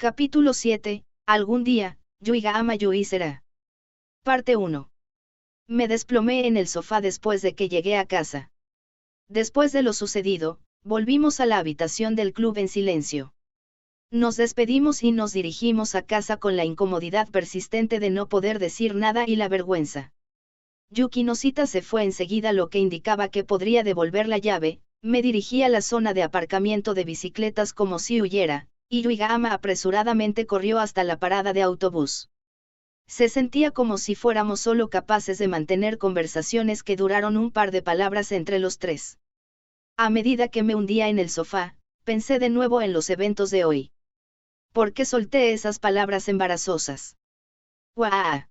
Capítulo 7, algún día, Yuiga ama Yui será. Parte 1. Me desplomé en el sofá después de que llegué a casa. Después de lo sucedido, volvimos a la habitación del club en silencio. Nos despedimos y nos dirigimos a casa con la incomodidad persistente de no poder decir nada y la vergüenza. Yuki Noshita se fue enseguida, lo que indicaba que podría devolver la llave. Me dirigí a la zona de aparcamiento de bicicletas como si huyera, y Yuigama apresuradamente corrió hasta la parada de autobús. Se sentía como si fuéramos solo capaces de mantener conversaciones que duraron un par de palabras entre los tres. A medida que me hundía en el sofá, pensé de nuevo en los eventos de hoy. ¿Por qué solté esas palabras embarazosas? ¡Guau!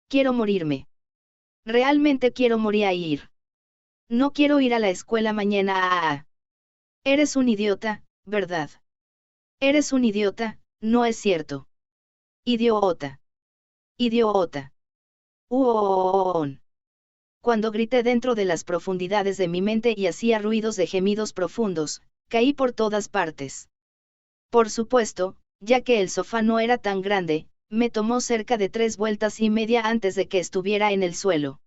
Quiero morirme. Realmente quiero morir. No quiero ir a la escuela mañana. Eres un idiota, ¿verdad? Eres un idiota, ¿no es cierto? Idiota. Idiota. Cuando grité dentro de las profundidades de mi mente y hacía ruidos de gemidos profundos, caí por todas partes. Por supuesto, ya que el sofá no era tan grande, me tomó cerca de 3 vueltas y media antes de que estuviera en el suelo.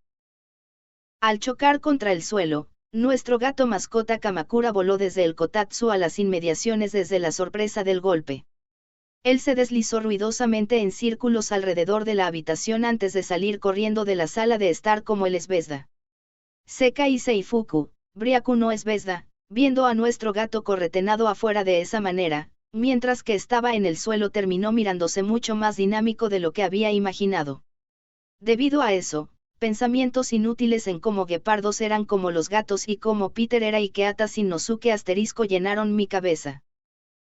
Al chocar contra el suelo, nuestro gato mascota Kamakura voló desde el kotatsu a las inmediaciones desde la sorpresa del golpe. Él se deslizó ruidosamente en círculos alrededor de la habitación antes de salir corriendo de la sala de estar como el esbezda. Sekai Seifuku, Briaku no esbezda, viendo a nuestro gato corretenado afuera de esa manera, mientras que estaba en el suelo, terminó mirándose mucho más dinámico de lo que había imaginado. Debido a eso, pensamientos inútiles en cómo guepardos eran como los gatos y cómo Peter era Ikeata sin Nosuke * llenaron mi cabeza.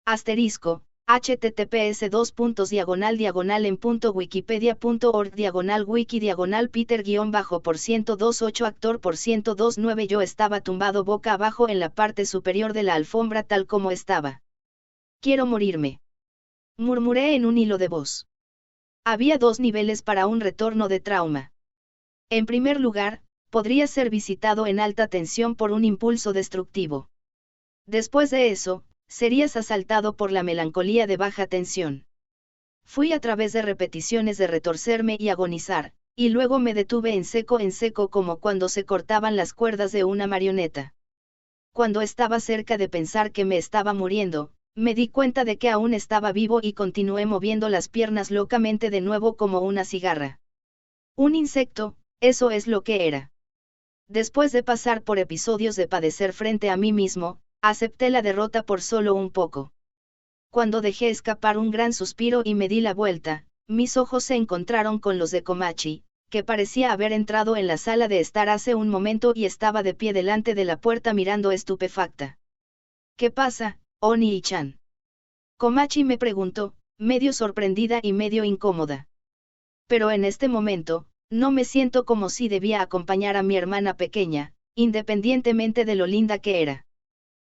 https://wikipedia.org/Peter-Wiki/Peter-por 128 actor por 129. Yo estaba tumbado boca abajo en la parte superior de la alfombra tal como estaba. Quiero morirme. Murmuré en un hilo de voz. Había 2 niveles para un retorno de trauma. En primer lugar, podría ser visitado en alta tensión por un impulso destructivo. Después de eso, serías asaltado por la melancolía de baja tensión. Fui a través de repeticiones de retorcerme y agonizar, y luego me detuve en seco como cuando se cortaban las cuerdas de una marioneta. Cuando estaba cerca de pensar que me estaba muriendo, me di cuenta de que aún estaba vivo y continué moviendo las piernas locamente de nuevo como una cigarra. Un insecto, eso es lo que era. Después de pasar por episodios de padecer frente a mí mismo, acepté la derrota por solo un poco. Cuando dejé escapar un gran suspiro y me di la vuelta, mis ojos se encontraron con los de Komachi, que parecía haber entrado en la sala de estar hace un momento y estaba de pie delante de la puerta mirando estupefacta. ¿Qué pasa, Oni-chan? Komachi me preguntó, medio sorprendida y medio incómoda. Pero en este momento, no me siento como si debía acompañar a mi hermana pequeña, independientemente de lo linda que era.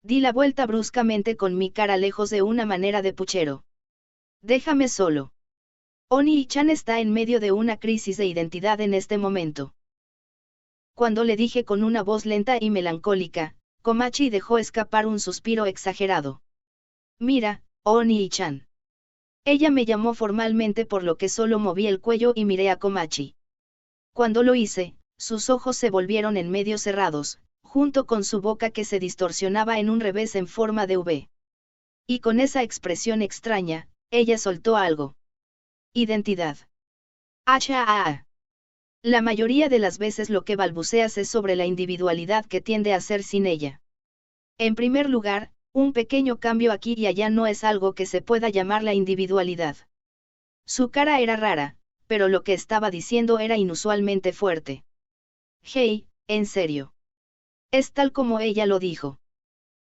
Di la vuelta bruscamente con mi cara lejos de una manera de puchero. Déjame solo. Oni-chan está en medio de una crisis de identidad en este momento. Cuando le dije con una voz lenta y melancólica, Komachi dejó escapar un suspiro exagerado. Mira, Oni-chan. Ella me llamó formalmente, por lo que solo moví el cuello y miré a Komachi. Cuando lo hice, sus ojos se volvieron en medio cerrados, junto con su boca que se distorsionaba en un revés en forma de V. Y con esa expresión extraña, ella soltó algo. Identidad. La mayoría de las veces lo que balbuceas es sobre la individualidad que tiende a ser sin ella. En primer lugar, un pequeño cambio aquí y allá no es algo que se pueda llamar la individualidad. Su cara era rara, pero lo que estaba diciendo era inusualmente fuerte. Hey, en serio. Es tal como ella lo dijo.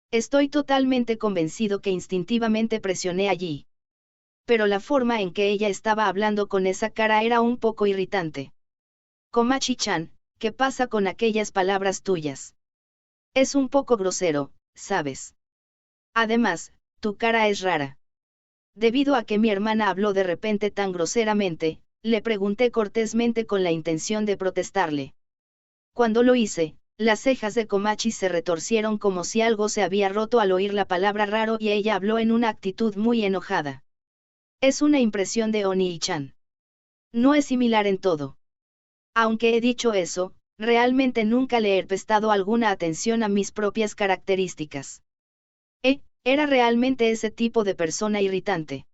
Estoy totalmente convencido que instintivamente presioné allí. Pero la forma en que ella estaba hablando con esa cara era un poco irritante. Komachi-chan, ¿qué pasa con aquellas palabras tuyas? Es un poco grosero, ¿sabes? Además, tu cara es rara. Debido a que mi hermana habló de repente tan groseramente, le pregunté cortésmente con la intención de protestarle. Cuando lo hice, las cejas de Komachi se retorcieron como si algo se había roto al oír la palabra raro y ella habló en una actitud muy enojada. Es una impresión de Oni-chan. No es similar en todo. Aunque he dicho eso, realmente nunca le he prestado alguna atención a mis propias características. Era realmente ese tipo de persona irritante.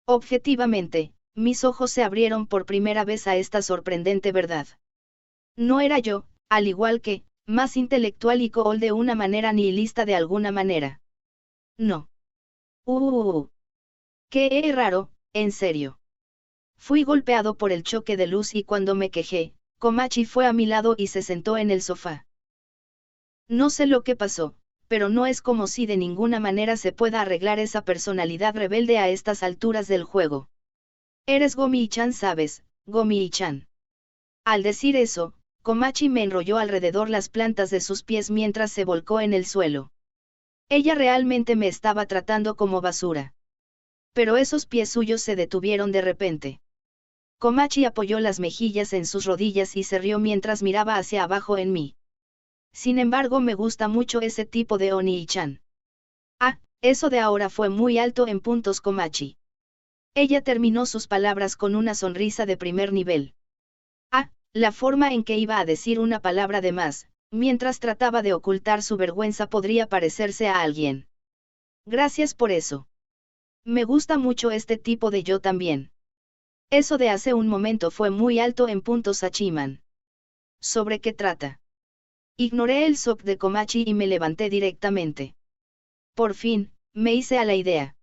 Objetivamente, mis ojos se abrieron por primera vez a esta sorprendente verdad. No era yo, al igual que, más intelectual y cool de una manera nihilista de alguna manera. No. Qué raro, en serio. Fui golpeado por el choque de luz y cuando me quejé, Komachi fue a mi lado y se sentó en el sofá. No sé lo que pasó, pero no es como si de ninguna manera se pueda arreglar esa personalidad rebelde a estas alturas del juego. Eres Gomi-chan, ¿sabes, Gomi-chan? Al decir eso, Komachi me enrolló alrededor las plantas de sus pies mientras se volcó en el suelo. Ella realmente me estaba tratando como basura. Pero esos pies suyos se detuvieron de repente. Komachi apoyó las mejillas en sus rodillas y se rió mientras miraba hacia abajo en mí. Sin embargo, me gusta mucho ese tipo de Oni-chan. Eso de ahora fue muy alto en puntos, Komachi. Ella terminó sus palabras con una sonrisa de primer nivel. La forma en que iba a decir una palabra de más, mientras trataba de ocultar su vergüenza, podría parecerse a alguien. Gracias por eso. Me gusta mucho este tipo de yo también. Eso de hace un momento fue muy alto en puntos, Hachiman. ¿Sobre qué trata? Ignoré el shock de Komachi y me levanté directamente. Por fin, me hice a la idea.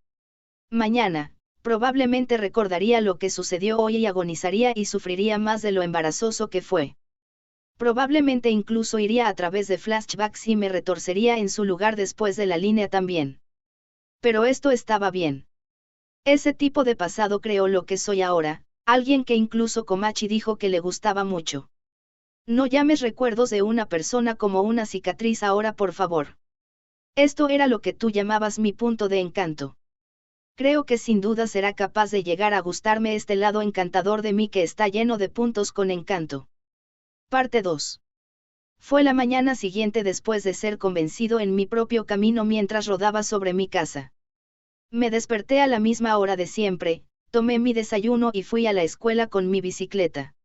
Mañana, probablemente recordaría lo que sucedió hoy y agonizaría y sufriría más de lo embarazoso que fue. Probablemente incluso iría a través de flashbacks y me retorcería en su lugar después de la línea también. Pero esto estaba bien. Ese tipo de pasado creó lo que soy ahora, alguien que incluso Komachi dijo que le gustaba mucho. No llames recuerdos de una persona como una cicatriz ahora, por favor. Esto era lo que tú llamabas mi punto de encanto. Creo que sin duda será capaz de llegar a gustarme este lado encantador de mí que está lleno de puntos con encanto. Parte 2. Fue la mañana siguiente después de ser convencido en mi propio camino mientras rodaba sobre mi casa. Me desperté a la misma hora de siempre, tomé mi desayuno y fui a la escuela con mi bicicleta.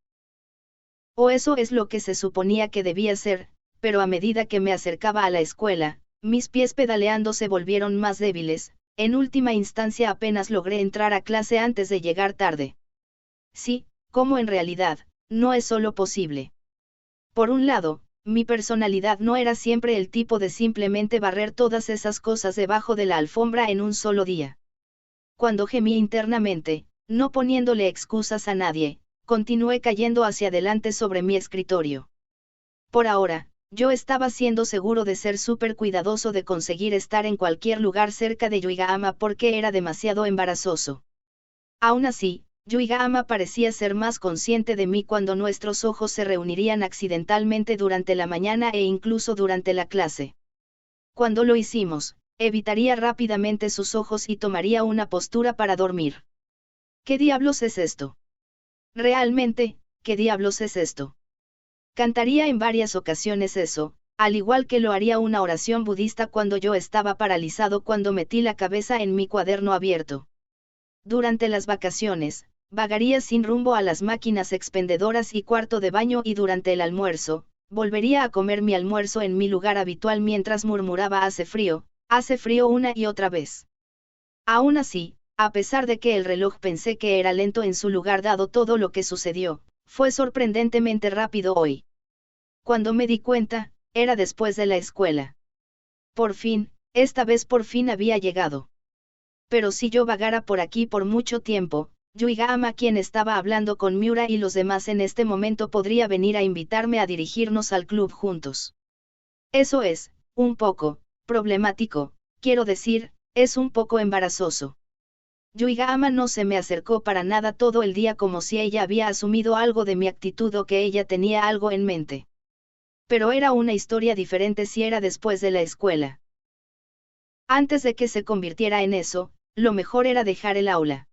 O eso es lo que se suponía que debía ser, pero a medida que me acercaba a la escuela, mis pies pedaleando se volvieron más débiles. En última instancia apenas logré entrar a clase antes de llegar tarde. Sí, como en realidad, no es solo posible. Por un lado, mi personalidad no era siempre el tipo de simplemente barrer todas esas cosas debajo de la alfombra en un solo día. Cuando gemí internamente, no poniéndole excusas a nadie, continué cayendo hacia adelante sobre mi escritorio. Por ahora, yo estaba siendo seguro de ser súper cuidadoso de conseguir estar en cualquier lugar cerca de Yuigahama porque era demasiado embarazoso. Aún así, Yuigahama parecía ser más consciente de mí cuando nuestros ojos se reunirían accidentalmente durante la mañana e incluso durante la clase. Cuando lo hicimos, evitaría rápidamente sus ojos y tomaría una postura para dormir. ¿Qué diablos es esto? Realmente, ¿qué diablos es esto? Cantaría en varias ocasiones eso, al igual que lo haría una oración budista cuando yo estaba paralizado cuando metí la cabeza en mi cuaderno abierto. Durante las vacaciones, vagaría sin rumbo a las máquinas expendedoras y cuarto de baño y durante el almuerzo, volvería a comer mi almuerzo en mi lugar habitual mientras murmuraba hace frío una y otra vez. Aún así, a pesar de que el reloj pensé que era lento en su lugar dado todo lo que sucedió, fue sorprendentemente rápido hoy. Cuando me di cuenta, era después de la escuela. Por fin, esta vez por fin había llegado. Pero si yo vagara por aquí por mucho tiempo, Yuigahama, quien estaba hablando con Miura y los demás en este momento, podría venir a invitarme a dirigirnos al club juntos. Eso es, un poco, problemático, quiero decir, es un poco embarazoso. Yuigahama no se me acercó para nada todo el día como si ella había asumido algo de mi actitud o que ella tenía algo en mente. Pero era una historia diferente si era después de la escuela. Antes de que se convirtiera en eso, lo mejor era dejar el aula.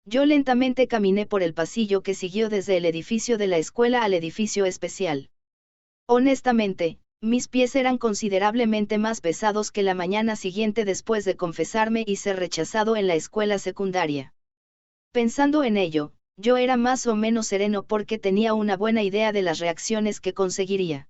Yo lentamente caminé por el pasillo que siguió desde el edificio de la escuela al edificio especial. Honestamente, mis pies eran considerablemente más pesados que la mañana siguiente después de confesarme y ser rechazado en la escuela secundaria. Pensando en ello, yo era más o menos sereno porque tenía una buena idea de las reacciones que conseguiría.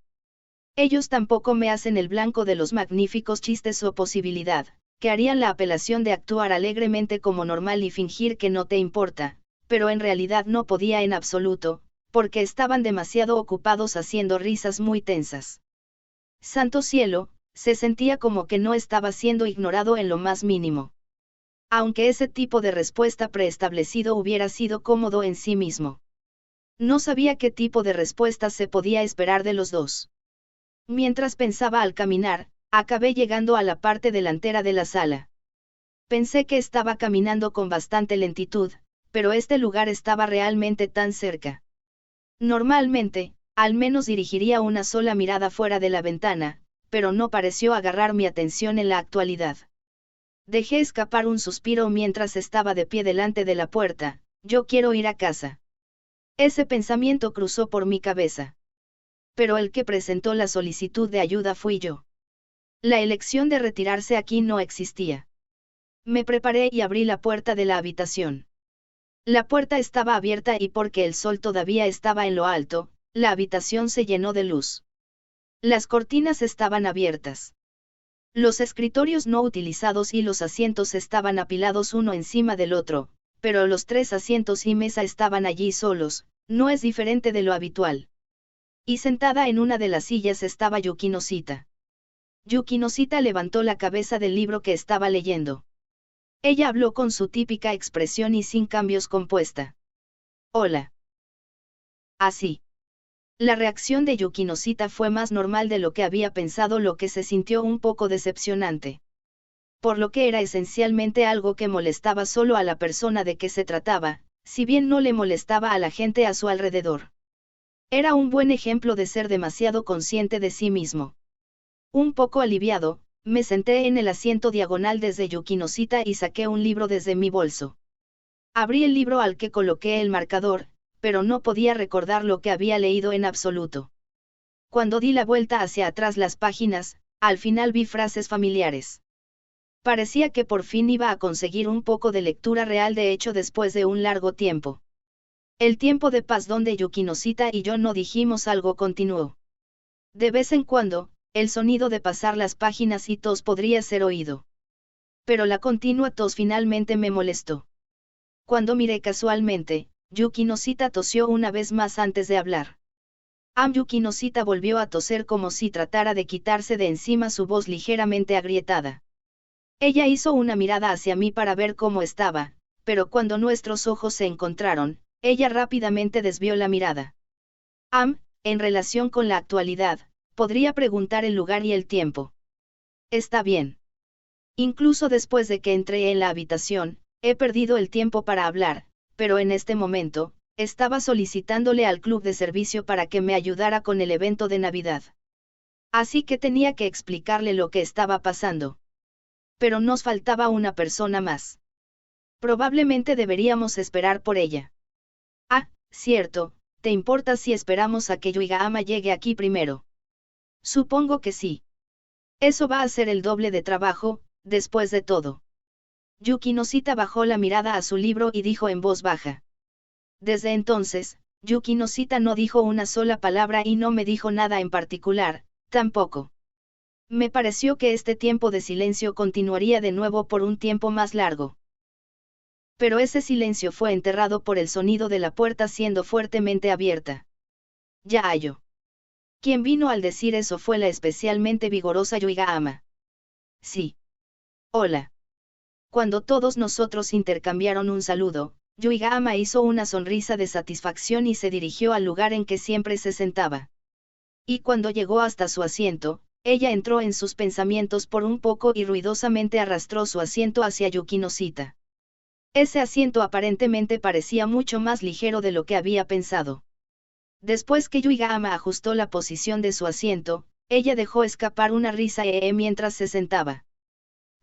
Ellos tampoco me hacen el blanco de los magníficos chistes o posibilidad, que harían la apelación de actuar alegremente como normal y fingir que no te importa, pero en realidad no podía en absoluto, porque estaban demasiado ocupados haciendo risas muy tensas. Santo cielo, se sentía como que no estaba siendo ignorado en lo más mínimo. Aunque ese tipo de respuesta preestablecido hubiera sido cómodo en sí mismo. No sabía qué tipo de respuesta se podía esperar de los dos. Mientras pensaba al caminar, acabé llegando a la parte delantera de la sala. Pensé que estaba caminando con bastante lentitud, pero este lugar estaba realmente tan cerca. Normalmente, al menos dirigiría una sola mirada fuera de la ventana, pero no pareció agarrar mi atención en la actualidad. Dejé escapar un suspiro mientras estaba de pie delante de la puerta, yo quiero ir a casa. Ese pensamiento cruzó por mi cabeza. Pero el que presentó la solicitud de ayuda fui yo. La elección de retirarse aquí no existía. Me preparé y abrí la puerta de la habitación. La puerta estaba abierta y porque el sol todavía estaba en lo alto, la habitación se llenó de luz. Las cortinas estaban abiertas. Los escritorios no utilizados y los asientos estaban apilados uno encima del otro, pero los 3 asientos y mesa estaban allí solos, no es diferente de lo habitual. Y sentada en una de las sillas estaba Yukinosita. Yukinosita levantó la cabeza del libro que estaba leyendo. Ella habló con su típica expresión y sin cambios compuesta. Hola. Así. La reacción de Yukinosita fue más normal de lo que había pensado, lo que se sintió un poco decepcionante. Por lo que era esencialmente algo que molestaba solo a la persona de que se trataba, si bien no le molestaba a la gente a su alrededor. Era un buen ejemplo de ser demasiado consciente de sí mismo. Un poco aliviado, me senté en el asiento diagonal desde Yukinosita y saqué un libro desde mi bolso. Abrí el libro al que coloqué el marcador, pero no podía recordar lo que había leído en absoluto. Cuando di la vuelta hacia atrás las páginas, al final vi frases familiares. Parecía que por fin iba a conseguir un poco de lectura real, de hecho después de un largo tiempo. El tiempo de paz donde Yukinosita y yo no dijimos algo continuó. De vez en cuando, el sonido de pasar las páginas y tos podría ser oído. Pero la continua tos finalmente me molestó. Cuando miré casualmente, Yukinosita tosió una vez más antes de hablar. Yukinosita volvió a toser como si tratara de quitarse de encima su voz ligeramente agrietada. Ella hizo una mirada hacia mí para ver cómo estaba, pero cuando nuestros ojos se encontraron, ella rápidamente desvió la mirada. En relación con la actualidad, podría preguntar el lugar y el tiempo. Está bien. Incluso después de que entré en la habitación, he perdido el tiempo para hablar, pero en este momento, estaba solicitándole al club de servicio para que me ayudara con el evento de Navidad. Así que tenía que explicarle lo que estaba pasando. Pero nos faltaba una persona más. Probablemente deberíamos esperar por ella. Cierto, ¿te importa si esperamos a que Yuigahama llegue aquí primero? Supongo que sí. Eso va a ser el doble de trabajo, después de todo. Yukinosita bajó la mirada a su libro y dijo en voz baja. Desde entonces, Yukinosita no dijo una sola palabra y no me dijo nada en particular, tampoco. Me pareció que este tiempo de silencio continuaría de nuevo por un tiempo más largo. Pero ese silencio fue enterrado por el sonido de la puerta siendo fuertemente abierta. Ya hallo. Quien vino al decir eso fue la especialmente vigorosa Yuigahama. Sí. Hola. Cuando todos nosotros intercambiaron un saludo, Yuigahama hizo una sonrisa de satisfacción y se dirigió al lugar en que siempre se sentaba. Y cuando llegó hasta su asiento, ella entró en sus pensamientos por un poco y ruidosamente arrastró su asiento hacia Yukinosita. Ese asiento aparentemente parecía mucho más ligero de lo que había pensado. Después que Yuigahama ajustó la posición de su asiento, ella dejó escapar una risa mientras se sentaba.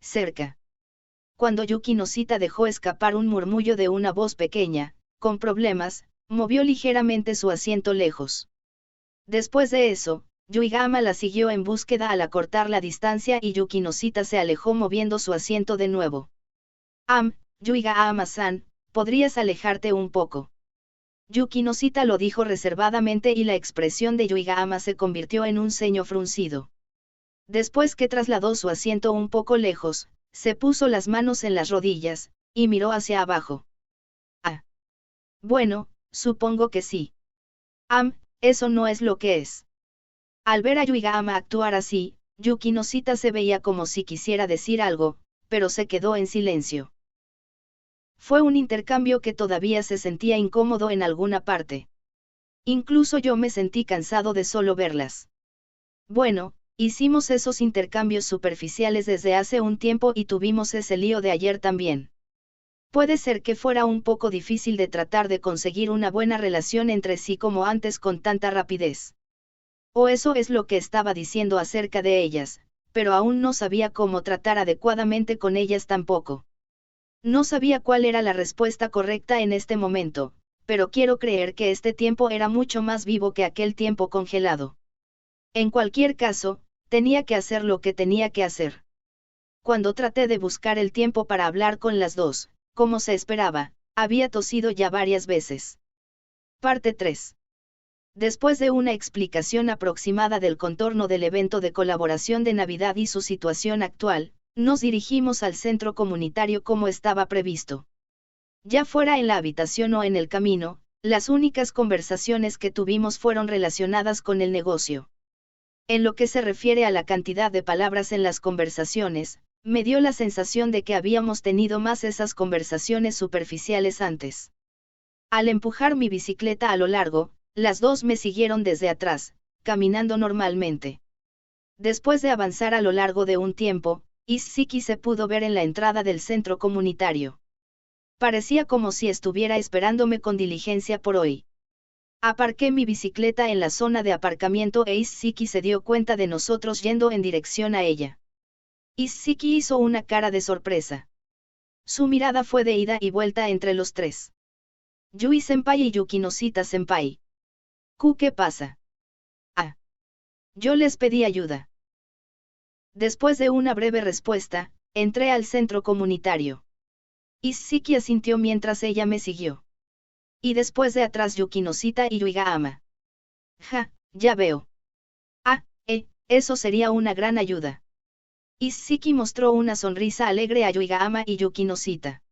Cerca. Cuando Yukinosita dejó escapar un murmullo de una voz pequeña, con problemas, movió ligeramente su asiento lejos. Después de eso, Yuigahama la siguió en búsqueda al acortar la distancia y Yukinosita se alejó moviendo su asiento de nuevo. Yuigahama-san, ¿podrías alejarte un poco? Yukinosita lo dijo reservadamente y la expresión de Yuigahama se convirtió en un ceño fruncido. Después que trasladó su asiento un poco lejos, se puso las manos en las rodillas, y miró hacia abajo. Ah. Bueno, supongo que sí. Eso no es lo que es. Al ver a Yuigahama actuar así, Yukinosita se veía como si quisiera decir algo, pero se quedó en silencio. Fue un intercambio que todavía se sentía incómodo en alguna parte. Incluso yo me sentí cansado de solo verlas. Bueno, hicimos esos intercambios superficiales desde hace un tiempo y tuvimos ese lío de ayer también. Puede ser que fuera un poco difícil de tratar de conseguir una buena relación entre sí como antes con tanta rapidez. O eso es lo que estaba diciendo acerca de ellas, pero aún no sabía cómo tratar adecuadamente con ellas tampoco. No sabía cuál era la respuesta correcta en este momento, pero quiero creer que este tiempo era mucho más vivo que aquel tiempo congelado. En cualquier caso, tenía que hacer lo que tenía que hacer. Cuando traté de buscar el tiempo para hablar con las dos, como se esperaba, había tosido ya varias veces. Parte 3. Después de una explicación aproximada del contorno del evento de colaboración de Navidad y su situación actual, nos dirigimos al centro comunitario como estaba previsto. Ya fuera en la habitación o en el camino, las únicas conversaciones que tuvimos fueron relacionadas con el negocio. En lo que se refiere a la cantidad de palabras en las conversaciones, me dio la sensación de que habíamos tenido más esas conversaciones superficiales antes. Al empujar mi bicicleta a lo largo, las dos me siguieron desde atrás, caminando normalmente. Después de avanzar a lo largo de un tiempo, Isshiki se pudo ver en la entrada del centro comunitario. Parecía como si estuviera esperándome con diligencia por hoy. Aparqué mi bicicleta en la zona de aparcamiento e Isshiki se dio cuenta de nosotros yendo en dirección a ella. Isshiki hizo una cara de sorpresa. Su mirada fue de ida y vuelta entre los tres. Yui-senpai y Yukinosita-senpai. ¿Qué pasa? Yo les pedí ayuda. Después de una breve respuesta, entré al centro comunitario. Isshiki asintió mientras ella me siguió. Y después de atrás Yukinosita y Yuigahama. Ya veo. Eso sería una gran ayuda. Isshiki mostró una sonrisa alegre a Yuigahama y Yukinosita.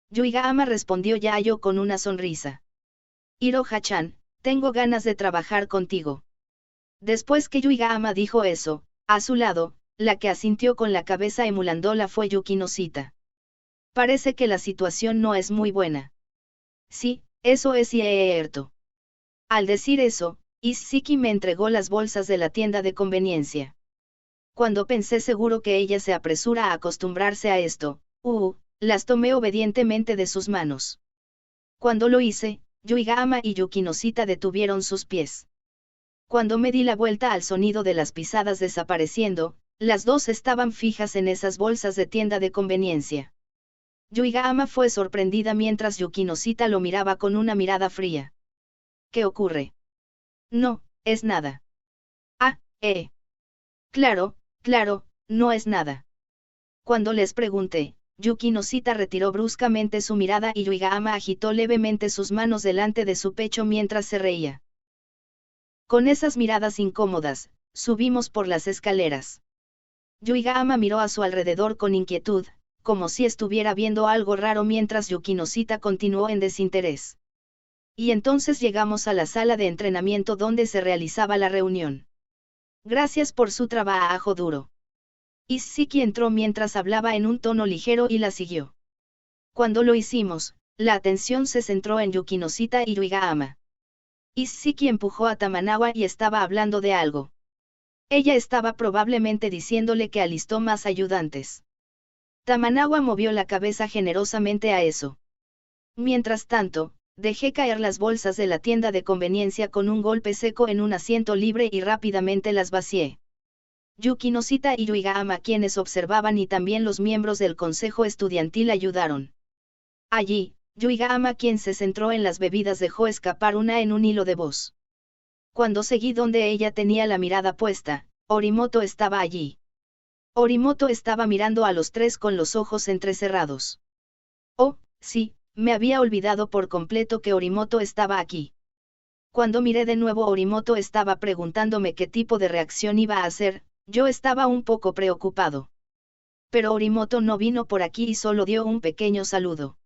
Yuigahama respondió Yayo con una sonrisa. Iroha-chan, tengo ganas de trabajar contigo. Después que Yuigahama dijo eso, a su lado, la que asintió con la cabeza emulándola fue Yukinosita. Parece que la situación no es muy buena. Sí, eso es cierto. Al decir eso, Isshiki me entregó las bolsas de la tienda de conveniencia. Cuando pensé seguro que ella se apresura a acostumbrarse a esto, las tomé obedientemente de sus manos. Cuando lo hice, Yuigahama y Yukinosita detuvieron sus pies. Cuando me di la vuelta al sonido de las pisadas desapareciendo, las dos estaban fijas en esas bolsas de tienda de conveniencia. Yuigahama fue sorprendida mientras Yukinosita lo miraba con una mirada fría. ¿Qué ocurre? No, es nada. Claro, no es nada. Cuando les pregunté, Yukinosita retiró bruscamente su mirada y Yuigahama agitó levemente sus manos delante de su pecho mientras se reía. Con esas miradas incómodas, subimos por las escaleras. Yuigahama miró a su alrededor con inquietud, como si estuviera viendo algo raro mientras Yukinosita continuó en desinterés. Y entonces llegamos a la sala de entrenamiento donde se realizaba la reunión. Gracias por su trabajo duro. Isshiki entró mientras hablaba en un tono ligero y la siguió. Cuando lo hicimos, la atención se centró en Yukinosita y Yuigahama. Isshiki empujó a Tamanawa y estaba hablando de algo. Ella estaba probablemente diciéndole que alistó más ayudantes. Tamanawa movió la cabeza generosamente a eso. Mientras tanto, dejé caer las bolsas de la tienda de conveniencia con un golpe seco en un asiento libre y rápidamente las vacié. Yukinosita y Yuigahama, quienes observaban, y también los miembros del consejo estudiantil ayudaron. Allí, Yuigahama, quien se centró en las bebidas, dejó escapar en un hilo de voz. Cuando seguí donde ella tenía la mirada puesta, Orimoto estaba allí. Orimoto estaba mirando a los tres con los ojos entrecerrados. Oh, sí, me había olvidado por completo que Orimoto estaba aquí. Cuando miré de nuevo, Orimoto estaba preguntándome qué tipo de reacción iba a hacer. Yo estaba un poco preocupado. Pero Orimoto no vino por aquí y solo dio un pequeño saludo.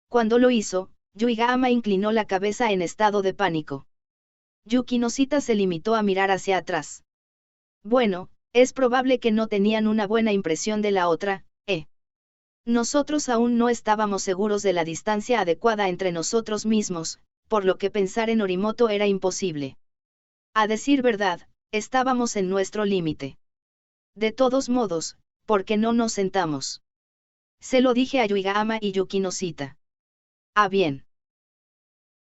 Cuando lo hizo, Yuigahama inclinó la cabeza en estado de pánico. Yuki Noshita se limitó a mirar hacia atrás. Bueno, es probable que no tenían una buena impresión de la otra, ¿eh? Nosotros aún no estábamos seguros de la distancia adecuada entre nosotros mismos, por lo que pensar en Orimoto era imposible. A decir verdad, estábamos en nuestro límite. De todos modos, ¿por qué no nos sentamos? Se lo dije a Yuigahama y Yuki Noshita. Ah, bien.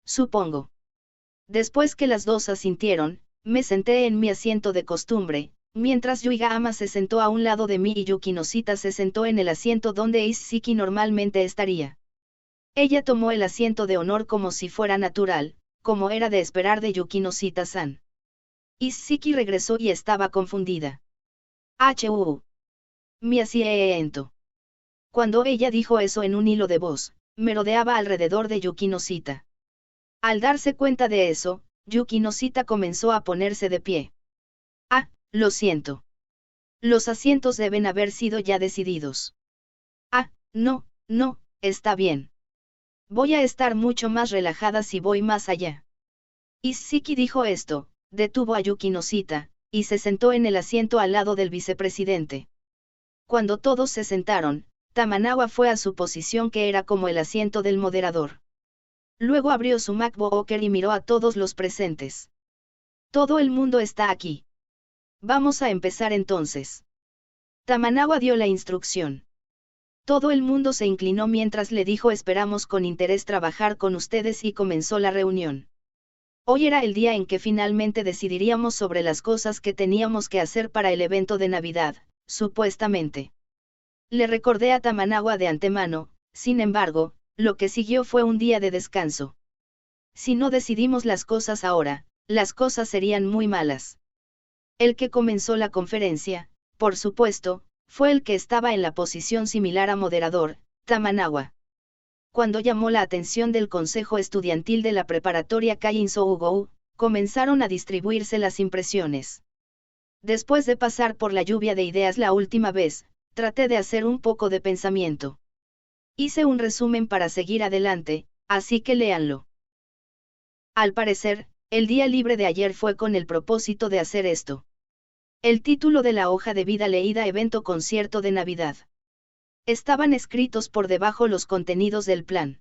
Supongo. Después que las dos asintieron, me senté en mi asiento de costumbre, mientras Yuigahama se sentó a un lado de mí y Yuki Noshita se sentó en el asiento donde Isshiki normalmente estaría. Ella tomó el asiento de honor como si fuera natural, como era de esperar de Yuki Noshita-san. Isshiki regresó y estaba confundida. Mi asiento. Cuando ella dijo eso en un hilo de voz, merodeaba alrededor de Yuki Noshita. Al darse cuenta de eso, Yuki Noshita comenzó a ponerse de pie. Ah, lo siento. Los asientos deben haber sido ya decididos. Ah, no, está bien. Voy a estar mucho más relajada si voy más allá. Isshiki dijo esto, detuvo a Yuki Noshita, y se sentó en el asiento al lado del vicepresidente. Cuando todos se sentaron, Tamanawa fue a su posición, que era como el asiento del moderador. Luego abrió su MacBook y miró a todos los presentes. Todo el mundo está aquí. Vamos a empezar entonces. Tamanawa dio la instrucción. Todo el mundo se inclinó mientras le dijo: esperamos con interés trabajar con ustedes, y comenzó la reunión. Hoy era el día en que finalmente decidiríamos sobre las cosas que teníamos que hacer para el evento de Navidad, supuestamente. Le recordé a Tamanawa de antemano, sin embargo, lo que siguió fue un día de descanso. Si no decidimos las cosas ahora, las cosas serían muy malas. El que comenzó la conferencia, por supuesto, fue el que estaba en la posición similar a moderador, Tamanawa. Cuando llamó la atención del consejo estudiantil de la preparatoria Kaiin Sougou, comenzaron a distribuirse las impresiones. Después de pasar por la lluvia de ideas la última vez, traté de hacer un poco de pensamiento. Hice un resumen para seguir adelante, así que léanlo. Al parecer, el día libre de ayer fue con el propósito de hacer esto. El título de la hoja de vida leída: Evento Concierto de Navidad. Estaban escritos por debajo los contenidos del plan.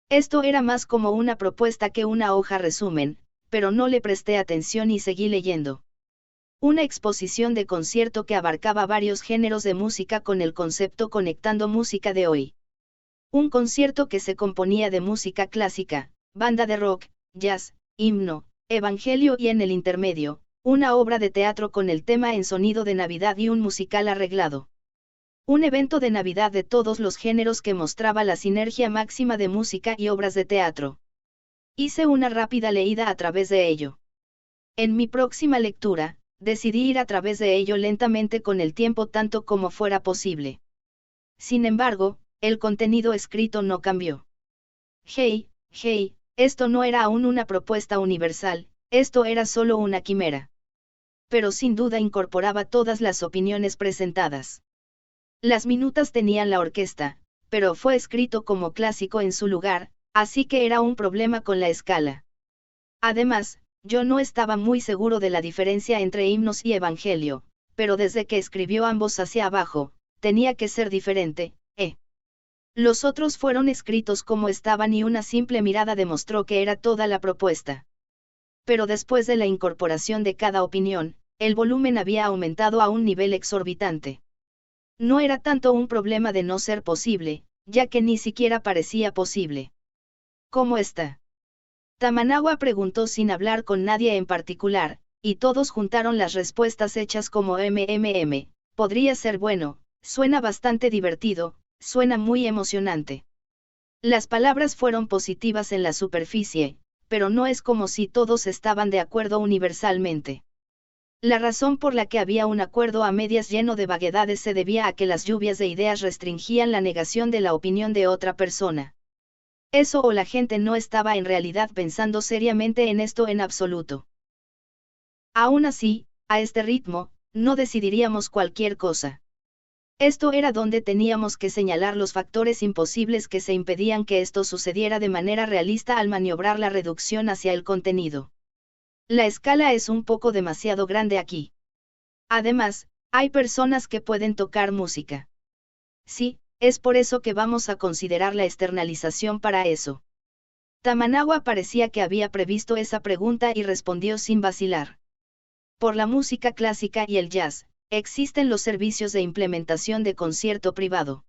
Esto era más como una propuesta que una hoja resumen, pero no le presté atención y seguí leyendo. Una exposición de concierto que abarcaba varios géneros de música con el concepto Conectando Música de Hoy. Un concierto que se componía de música clásica, banda de rock, jazz, himno, evangelio y en el intermedio, una obra de teatro con el tema en sonido de Navidad y un musical arreglado. Un evento de Navidad de todos los géneros que mostraba la sinergia máxima de música y obras de teatro. Hice una rápida leída a través de ello. En mi próxima lectura, decidí ir a través de ello lentamente con el tiempo tanto como fuera posible. Sin embargo, el contenido escrito no cambió. Hey, esto no era aún una propuesta universal, esto era solo una quimera. Pero sin duda incorporaba todas las opiniones presentadas. Las minutas tenían la orquesta, pero fue escrito como clásico en su lugar, así que era un problema con la escala. Además, yo no estaba muy seguro de la diferencia entre himnos y evangelio, pero desde que escribió ambos hacia abajo, tenía que ser diferente, Los otros fueron escritos como estaban y una simple mirada demostró que era toda la propuesta. Pero después de la incorporación de cada opinión, el volumen había aumentado a un nivel exorbitante. No era tanto un problema de no ser posible, ya que ni siquiera parecía posible. ¿Cómo está? Tamanawa preguntó sin hablar con nadie en particular, y todos juntaron las respuestas hechas como podría ser bueno, suena bastante divertido, suena muy emocionante. Las palabras fueron positivas en la superficie, pero no es como si todos estaban de acuerdo universalmente. La razón por la que había un acuerdo a medias lleno de vaguedades se debía a que las lluvias de ideas restringían la negación de la opinión de otra persona. Eso o la gente no estaba en realidad pensando seriamente en esto en absoluto. Aún así, a este ritmo, no decidiríamos cualquier cosa. Esto era donde teníamos que señalar los factores imposibles que se impedían que esto sucediera de manera realista al maniobrar la reducción hacia el contenido. La escala es un poco demasiado grande aquí. Además, hay personas que pueden tocar música. Sí, es por eso que vamos a considerar la externalización para eso. Tamanawa parecía que había previsto esa pregunta y respondió sin vacilar. Por la música clásica y el jazz, existen los servicios de implementación de concierto privado.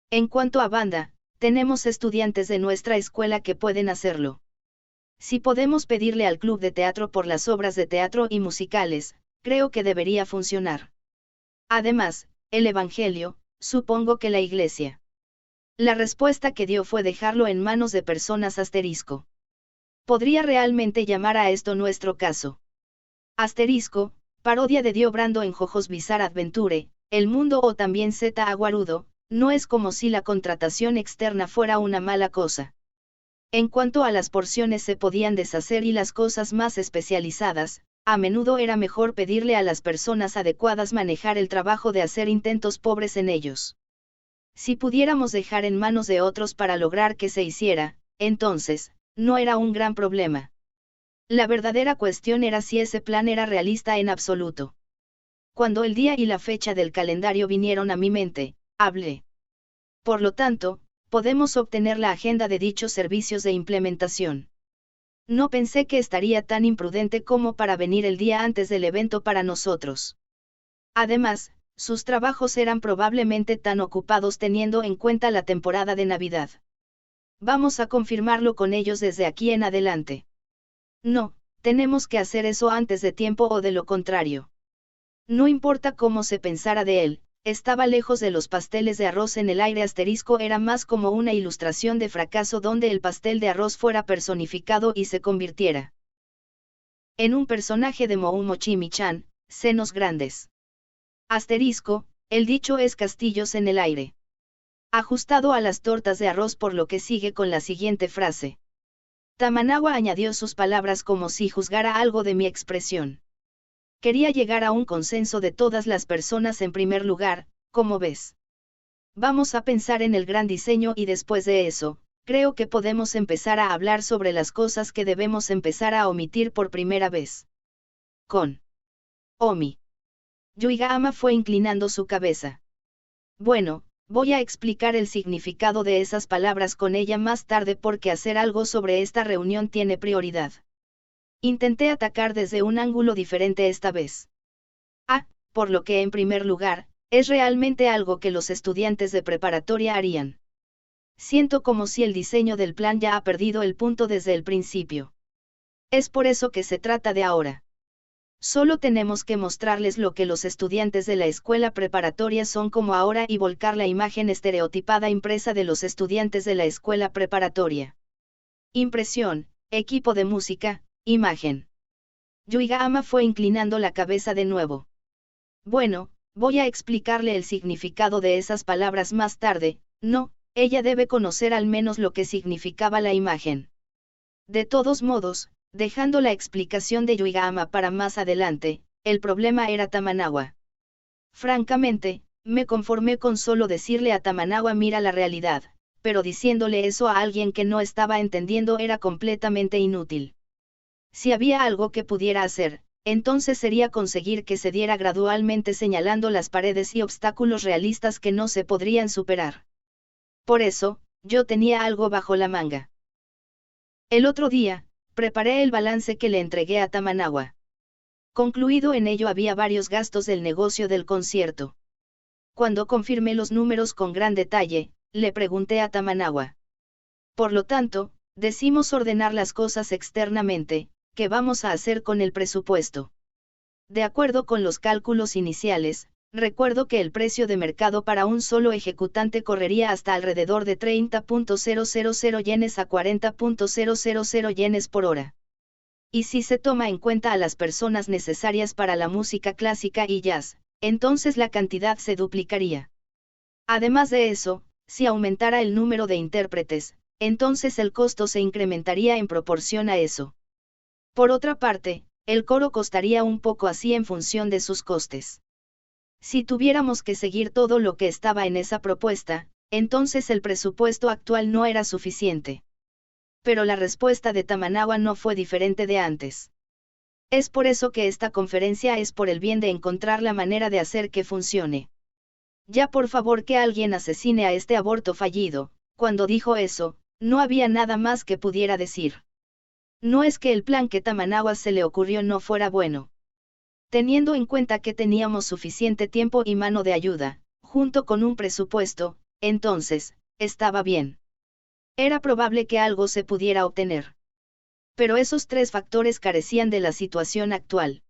En cuanto a banda, tenemos estudiantes de nuestra escuela que pueden hacerlo. Si podemos pedirle al club de teatro por las obras de teatro y musicales, creo que debería funcionar. Además, el Evangelio, supongo que la Iglesia. La respuesta que dio fue dejarlo en manos de personas asterisco. ¿Podría realmente llamar a esto nuestro caso? Asterisco, parodia de Dio Brando en Jojo's Bizarre Adventure, El Mundo o también Z Aguarudo, no es como si la contratación externa fuera una mala cosa. En cuanto a las porciones se podían deshacer y las cosas más especializadas, a menudo era mejor pedirle a las personas adecuadas manejar el trabajo de hacer intentos pobres en ellos. Si pudiéramos dejar en manos de otros para lograr que se hiciera, entonces, no era un gran problema. La verdadera cuestión era si ese plan era realista en absoluto. Cuando el día y la fecha del calendario vinieron a mi mente, hablé. Por lo tanto, podemos obtener la agenda de dichos servicios de implementación. No pensé que estaría tan imprudente como para venir el día antes del evento para nosotros. Además, sus trabajos eran probablemente tan ocupados teniendo en cuenta la temporada de Navidad. Vamos a confirmarlo con ellos desde aquí en adelante. No, tenemos que hacer eso antes de tiempo o de lo contrario. No importa cómo se pensara de él, estaba lejos de los pasteles de arroz en el aire asterisco era más como una ilustración de fracaso donde el pastel de arroz fuera personificado y se convirtiera en un personaje de Mochimi-chan, senos grandes. Asterisco, el dicho es castillos en el aire. Ajustado a las tortas de arroz por lo que sigue con la siguiente frase. Tamanawa añadió sus palabras como si juzgara algo de mi expresión. Quería llegar a un consenso de todas las personas en primer lugar, ¿cómo ves? Vamos a pensar en el gran diseño y después de eso, creo que podemos empezar a hablar sobre las cosas que debemos empezar a omitir por primera vez. Con Omi. Yuigahama fue inclinando su cabeza. Bueno, voy a explicar el significado de esas palabras con ella más tarde porque hacer algo sobre esta reunión tiene prioridad. Intenté atacar desde un ángulo diferente esta vez. Por lo que en primer lugar, es realmente algo que los estudiantes de preparatoria harían. Siento como si el diseño del plan ya ha perdido el punto desde el principio. Es por eso que se trata de ahora. Solo tenemos que mostrarles lo que los estudiantes de la escuela preparatoria son como ahora y volcar la imagen estereotipada impresa de los estudiantes de la escuela preparatoria. Impresión, equipo de música, imagen. Yuigahama fue inclinando la cabeza de nuevo. Bueno, voy a explicarle el significado de esas palabras más tarde, no, ella debe conocer al menos lo que significaba la imagen. De todos modos, dejando la explicación de Yuigahama para más adelante, el problema era Tamanawa. Francamente, me conformé con solo decirle a Tamanawa mira la realidad, pero diciéndole eso a alguien que no estaba entendiendo era completamente inútil. Si había algo que pudiera hacer, entonces sería conseguir que se diera gradualmente señalando las paredes y obstáculos realistas que no se podrían superar. Por eso, yo tenía algo bajo la manga. El otro día, preparé el balance que le entregué a Tamanawa. Concluido en ello había varios gastos del negocio del concierto. Cuando confirmé los números con gran detalle, le pregunté a Tamanawa. Por lo tanto, decimos ordenar las cosas externamente, ¿qué vamos a hacer con el presupuesto? De acuerdo con los cálculos iniciales, recuerdo que el precio de mercado para un solo ejecutante correría hasta alrededor de 30.000 yenes a 40.000 yenes por hora. Y si se toma en cuenta a las personas necesarias para la música clásica y jazz, entonces la cantidad se duplicaría. Además de eso, si aumentara el número de intérpretes, entonces el costo se incrementaría en proporción a eso. Por otra parte, el coro costaría un poco así en función de sus costes. Si tuviéramos que seguir todo lo que estaba en esa propuesta, entonces el presupuesto actual no era suficiente. Pero la respuesta de Tamanawa no fue diferente de antes. Es por eso que esta conferencia es por el bien de encontrar la manera de hacer que funcione. Ya por favor que alguien asesine a este aborto fallido. Cuando dijo eso, no había nada más que pudiera decir. No es que el plan que Tamanawa se le ocurrió no fuera bueno. Teniendo en cuenta que teníamos suficiente tiempo y mano de ayuda, junto con un presupuesto, entonces, estaba bien. Era probable que algo se pudiera obtener. Pero esos tres factores carecían de la situación actual.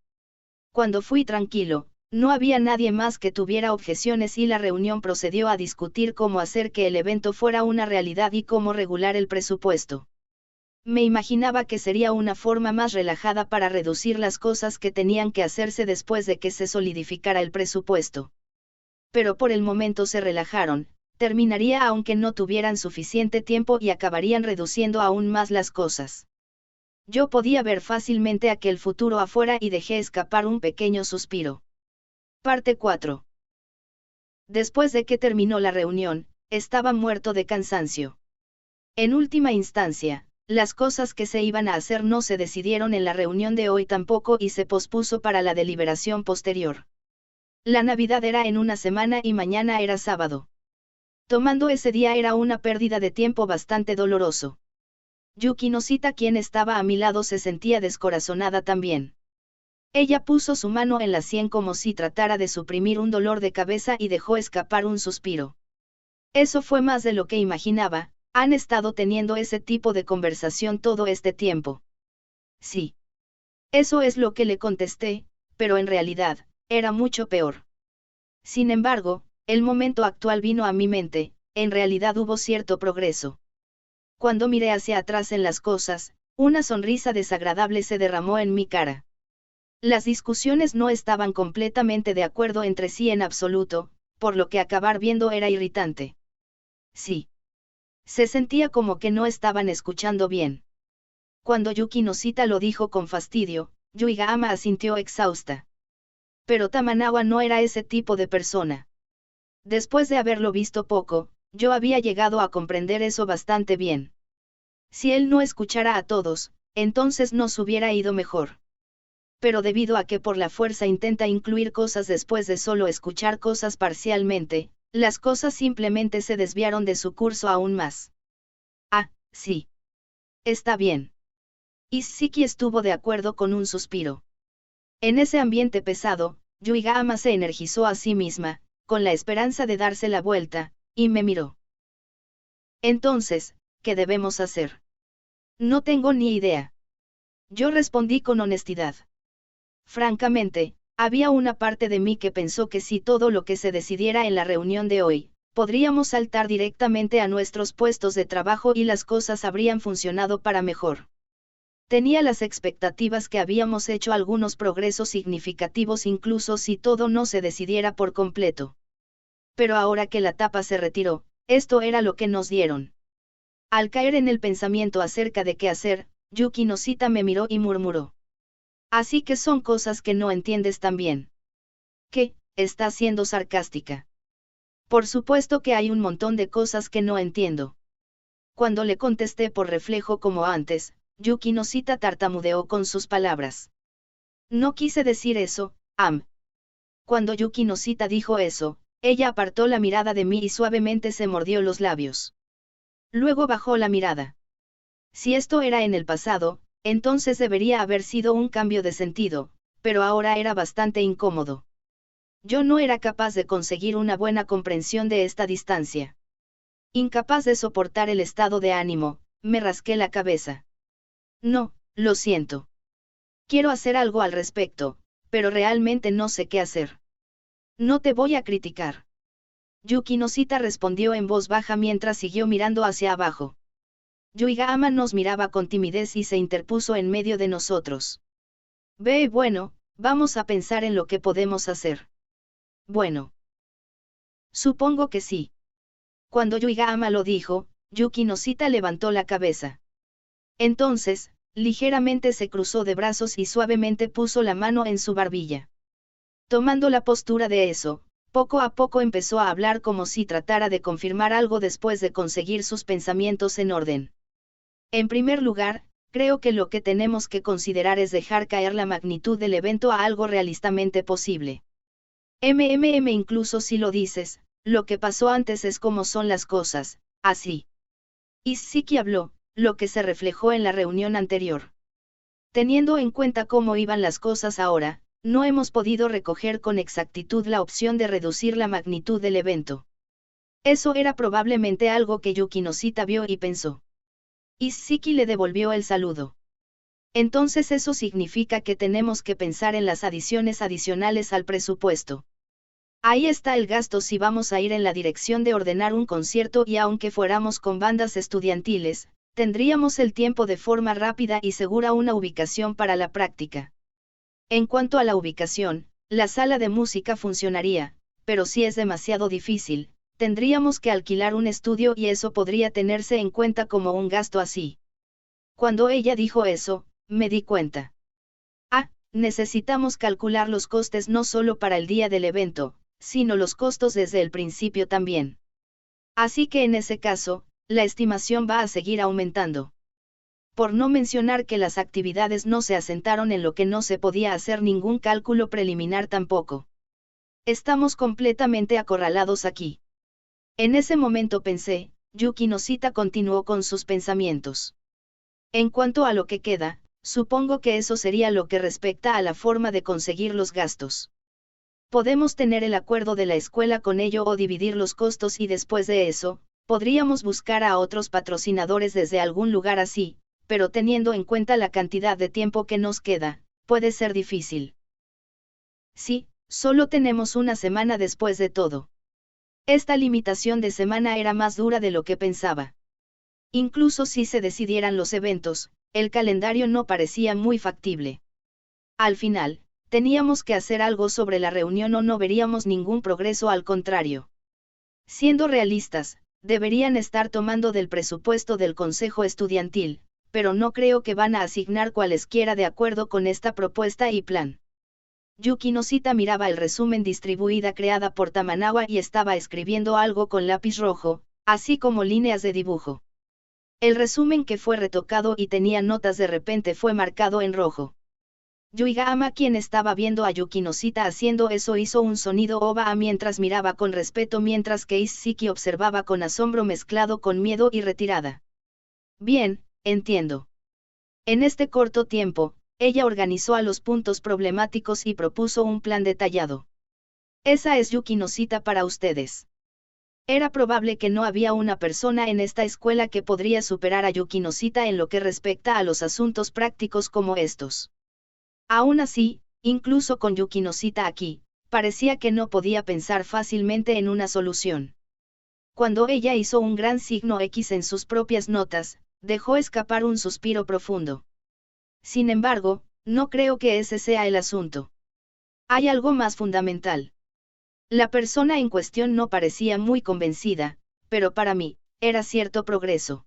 Cuando fui tranquilo, no había nadie más que tuviera objeciones y la reunión procedió a discutir cómo hacer que el evento fuera una realidad y cómo regular el presupuesto. Me imaginaba que sería una forma más relajada para reducir las cosas que tenían que hacerse después de que se solidificara el presupuesto. Pero por el momento se relajaron, terminaría aunque no tuvieran suficiente tiempo y acabarían reduciendo aún más las cosas. Yo podía ver fácilmente aquel futuro afuera y dejé escapar un pequeño suspiro. Parte 4. Después de que terminó la reunión, estaba muerto de cansancio. En última instancia, las cosas que se iban a hacer no se decidieron en la reunión de hoy tampoco y se pospuso para la deliberación posterior. La Navidad era en una semana y mañana era sábado. Tomando ese día era una pérdida de tiempo bastante doloroso. Yuki Noshita, quien estaba a mi lado, se sentía descorazonada también. Ella puso su mano en la sien como si tratara de suprimir un dolor de cabeza y dejó escapar un suspiro. Eso fue más de lo que imaginaba. Han estado teniendo ese tipo de conversación todo este tiempo. Sí. Eso es lo que le contesté, pero en realidad, era mucho peor. Sin embargo, el momento actual vino a mi mente, en realidad hubo cierto progreso. Cuando miré hacia atrás en las cosas, una sonrisa desagradable se derramó en mi cara. Las discusiones no estaban completamente de acuerdo entre sí en absoluto, por lo que acabar viendo era irritante. Sí. Se sentía como que no estaban escuchando bien. Cuando Yuki Noshita lo dijo con fastidio, Yuigahama asintió exhausta. Pero Tamanawa no era ese tipo de persona. Después de haberlo visto poco, yo había llegado a comprender eso bastante bien. Si él no escuchara a todos, entonces nos hubiera ido mejor. Pero debido a que por la fuerza intenta incluir cosas después de solo escuchar cosas parcialmente, las cosas simplemente se desviaron de su curso aún más. Ah, sí. Está bien. Isshiki estuvo de acuerdo con un suspiro. En ese ambiente pesado, Yuigahama se energizó a sí misma, con la esperanza de darse la vuelta, y me miró. Entonces, ¿qué debemos hacer? No tengo ni idea. Yo respondí con honestidad. Francamente, había una parte de mí que pensó que si todo lo que se decidiera en la reunión de hoy, podríamos saltar directamente a nuestros puestos de trabajo y las cosas habrían funcionado para mejor. Tenía las expectativas que habíamos hecho algunos progresos significativos incluso si todo no se decidiera por completo. Pero ahora que la tapa se retiró, esto era lo que nos dieron. Al caer en el pensamiento acerca de qué hacer, Yuki Noshita me miró y murmuró. Así que son cosas que no entiendes tan bien. ¿Qué? ¿Estás siendo sarcástica? Por supuesto que hay un montón de cosas que no entiendo. Cuando le contesté por reflejo como antes, Yuki Noshita tartamudeó con sus palabras. No quise decir eso, Am. Cuando Yuki Noshita dijo eso, ella apartó la mirada de mí y suavemente se mordió los labios. Luego bajó la mirada. Si esto era en el pasado, entonces debería haber sido un cambio de sentido, pero ahora era bastante incómodo. Yo no era capaz de conseguir una buena comprensión de esta distancia. Incapaz de soportar el estado de ánimo, me rasqué la cabeza. No, lo siento. Quiero hacer algo al respecto, pero realmente no sé qué hacer. No te voy a criticar. Yuki Noshita respondió en voz baja mientras siguió mirando hacia abajo. Yuigahama nos miraba con timidez y se interpuso en medio de nosotros. Bueno, vamos a pensar en lo que podemos hacer. Bueno. Supongo que sí. Cuando Yuigahama lo dijo, Yuki Noshita levantó la cabeza. Entonces, ligeramente se cruzó de brazos y suavemente puso la mano en su barbilla. Tomando la postura de eso, poco a poco empezó a hablar como si tratara de confirmar algo después de conseguir sus pensamientos en orden. En primer lugar, creo que lo que tenemos que considerar es dejar caer la magnitud del evento a algo realistamente posible. Incluso si lo dices, lo que pasó antes es como son las cosas, así. Isshiki habló, lo que se reflejó en la reunión anterior. Teniendo en cuenta cómo iban las cosas ahora, no hemos podido recoger con exactitud la opción de reducir la magnitud del evento. Eso era probablemente algo que Yuki Noshita vio y pensó. Isshiki le devolvió el saludo. Entonces eso significa que tenemos que pensar en las adiciones adicionales al presupuesto. Ahí está el gasto si vamos a ir en la dirección de ordenar un concierto y aunque fuéramos con bandas estudiantiles, tendríamos el tiempo de forma rápida y segura una ubicación para la práctica. En cuanto a la ubicación, la sala de música funcionaría, pero si es demasiado difícil, tendríamos que alquilar un estudio y eso podría tenerse en cuenta como un gasto así. Cuando ella dijo eso, me di cuenta. Necesitamos calcular los costes no solo para el día del evento, sino los costos desde el principio también. Así que en ese caso, la estimación va a seguir aumentando. Por no mencionar que las actividades no se asentaron en lo que no se podía hacer ningún cálculo preliminar tampoco. Estamos completamente acorralados aquí. En ese momento pensé, Yuki Noshita continuó con sus pensamientos. En cuanto a lo que queda, supongo que eso sería lo que respecta a la forma de conseguir los gastos. Podemos tener el acuerdo de la escuela con ello o dividir los costos y después de eso, podríamos buscar a otros patrocinadores desde algún lugar así, pero teniendo en cuenta la cantidad de tiempo que nos queda, puede ser difícil. Sí, solo tenemos una semana después de todo. Esta limitación de semana era más dura de lo que pensaba. Incluso si se decidieran los eventos, el calendario no parecía muy factible. Al final, teníamos que hacer algo sobre la reunión o no veríamos ningún progreso, al contrario. Siendo realistas, deberían estar tomando del presupuesto del Consejo Estudiantil, pero no creo que van a asignar cualesquiera de acuerdo con esta propuesta y plan. Yuki Noshita miraba el resumen distribuida creada por Tamanawa y estaba escribiendo algo con lápiz rojo, así como líneas de dibujo. El resumen que fue retocado y tenía notas de repente fue marcado en rojo. Yuiga-ama, quien estaba viendo a Yuki Noshita haciendo eso, hizo un sonido oba mientras miraba con respeto, mientras que Isshiki observaba con asombro mezclado con miedo y retirada. Bien, entiendo. En este corto tiempo, ella organizó a los puntos problemáticos y propuso un plan detallado. Esa es Yuki Noshita para ustedes. Era probable que no había una persona en esta escuela que podría superar a Yuki Noshita en lo que respecta a los asuntos prácticos como estos. Aún así, incluso con Yuki Noshita aquí, parecía que no podía pensar fácilmente en una solución. Cuando ella hizo un gran signo X en sus propias notas, dejó escapar un suspiro profundo. Sin embargo, no creo que ese sea el asunto. Hay algo más fundamental. La persona en cuestión no parecía muy convencida, pero para mí, era cierto progreso.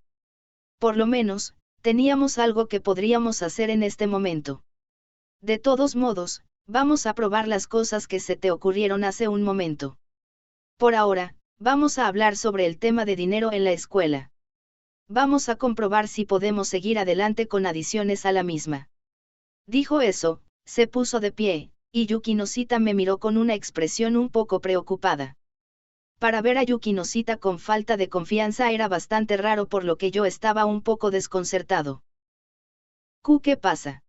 Por lo menos, teníamos algo que podríamos hacer en este momento. De todos modos, vamos a probar las cosas que se te ocurrieron hace un momento. Por ahora, vamos a hablar sobre el tema de dinero en la escuela. Vamos a comprobar si podemos seguir adelante con adiciones a la misma. Dijo eso, se puso de pie, y Yuki Noshita me miró con una expresión un poco preocupada. Para ver a Yuki Noshita con falta de confianza era bastante raro, por lo que yo estaba un poco desconcertado. ¿Qué pasa?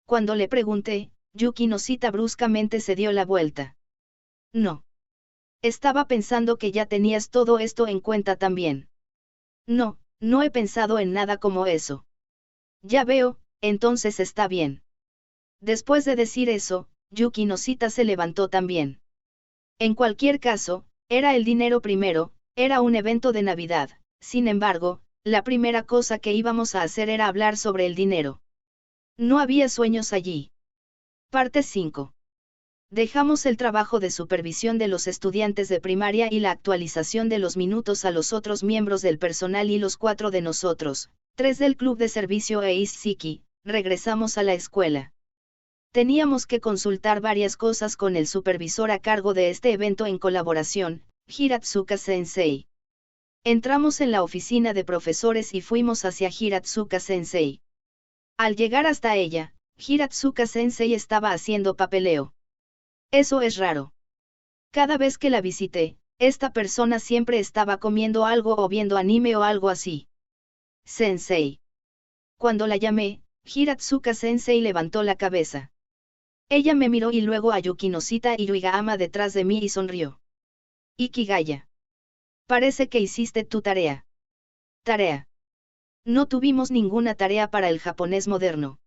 Cuando le pregunté, Yuki Noshita bruscamente se dio la vuelta. No. Estaba pensando que ya tenías todo esto en cuenta también. No, no he pensado en nada como eso. Ya veo, entonces está bien. Después de decir eso, Yuki Noshita se levantó también. En cualquier caso, era el dinero primero, era un evento de Navidad, sin embargo, la primera cosa que íbamos a hacer era hablar sobre el dinero. No había sueños allí. Parte 5. Dejamos el trabajo de supervisión de los estudiantes de primaria y la actualización de los minutos a los otros miembros del personal y los 4 de nosotros, 3 del club de servicio e Isshiki, regresamos a la escuela. Teníamos que consultar varias cosas con el supervisor a cargo de este evento en colaboración, Hiratsuka Sensei. Entramos en la oficina de profesores y fuimos hacia Hiratsuka Sensei. Al llegar hasta ella, Hiratsuka Sensei estaba haciendo papeleo. Eso es raro. Cada vez que la visité, esta persona siempre estaba comiendo algo o viendo anime o algo así. Sensei. Cuando la llamé, Hiratsuka Sensei levantó la cabeza. Ella me miró y luego a Yukinoshita y Yuigahama detrás de mí y sonrió. Ikigaya. Parece que hiciste tu tarea. Tarea. No tuvimos ninguna tarea para el japonés moderno.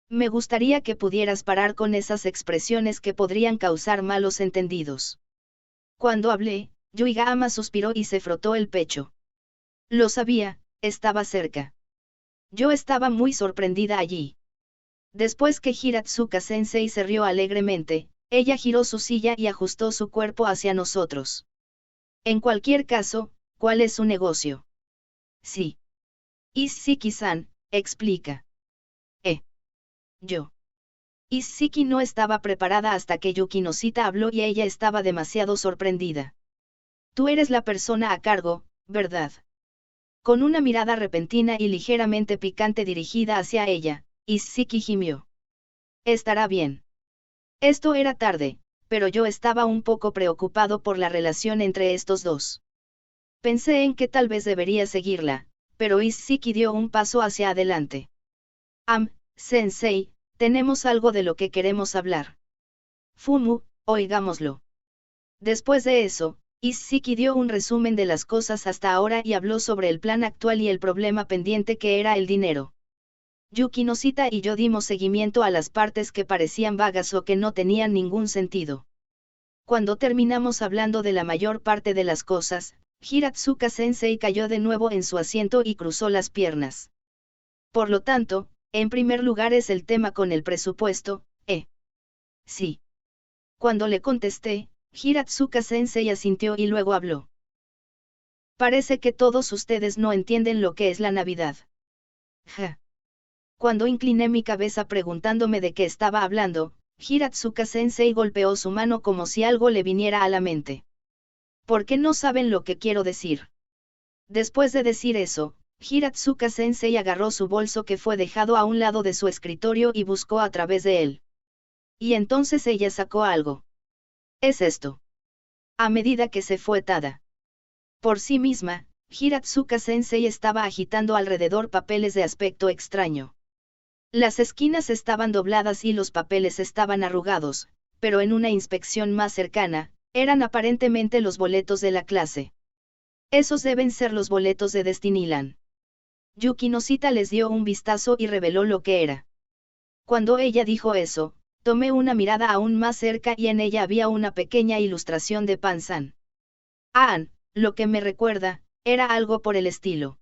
Me gustaría que pudieras parar con esas expresiones que podrían causar malos entendidos. Cuando hablé, Yuigahama suspiró y se frotó el pecho. Lo sabía, estaba cerca. Yo estaba muy sorprendida allí. Después que Hiratsuka Sensei se rió alegremente, ella giró su silla y ajustó su cuerpo hacia nosotros. En cualquier caso, ¿cuál es su negocio? Sí. Isshiki-san, explica. Yo. Isshiki no estaba preparada hasta que Yukinoshita habló y ella estaba demasiado sorprendida. Tú eres la persona a cargo, ¿verdad? Con una mirada repentina y ligeramente picante dirigida hacia ella, Isshiki gimió. Estará bien. Esto era tarde, pero yo estaba un poco preocupado por la relación entre estos dos. Pensé en que tal vez debería seguirla, pero Isshiki dio un paso hacia adelante. Sensei, tenemos algo de lo que queremos hablar. Fumu, oigámoslo. Después de eso, Isshiki dio un resumen de las cosas hasta ahora y habló sobre el plan actual y el problema pendiente que era el dinero. Yukinoshita y yo dimos seguimiento a las partes que parecían vagas o que no tenían ningún sentido. Cuando terminamos hablando de la mayor parte de las cosas, Hiratsuka Sensei cayó de nuevo en su asiento y cruzó las piernas. Por lo tanto, en primer lugar es el tema con el presupuesto, Sí. Cuando le contesté, Hiratsuka Sensei asintió y luego habló. Parece que todos ustedes no entienden lo que es la Navidad. Ja. Cuando incliné mi cabeza preguntándome de qué estaba hablando, Hiratsuka Sensei golpeó su mano como si algo le viniera a la mente. ¿Por qué no saben lo que quiero decir? Después de decir eso, Hiratsuka Sensei agarró su bolso que fue dejado a un lado de su escritorio y buscó a través de él. Y entonces ella sacó algo. Es esto. A medida que se fue Tada por sí misma, Hiratsuka Sensei estaba agitando alrededor papeles de aspecto extraño. Las esquinas estaban dobladas y los papeles estaban arrugados, pero en una inspección más cercana, eran aparentemente los boletos de la clase. Esos deben ser los boletos de Destinyland. Yukinoshita les dio un vistazo y reveló lo que era. Cuando ella dijo eso, tomé una mirada aún más cerca y en ella había una pequeña ilustración de Pan-san. Lo que me recuerda, era algo por el estilo.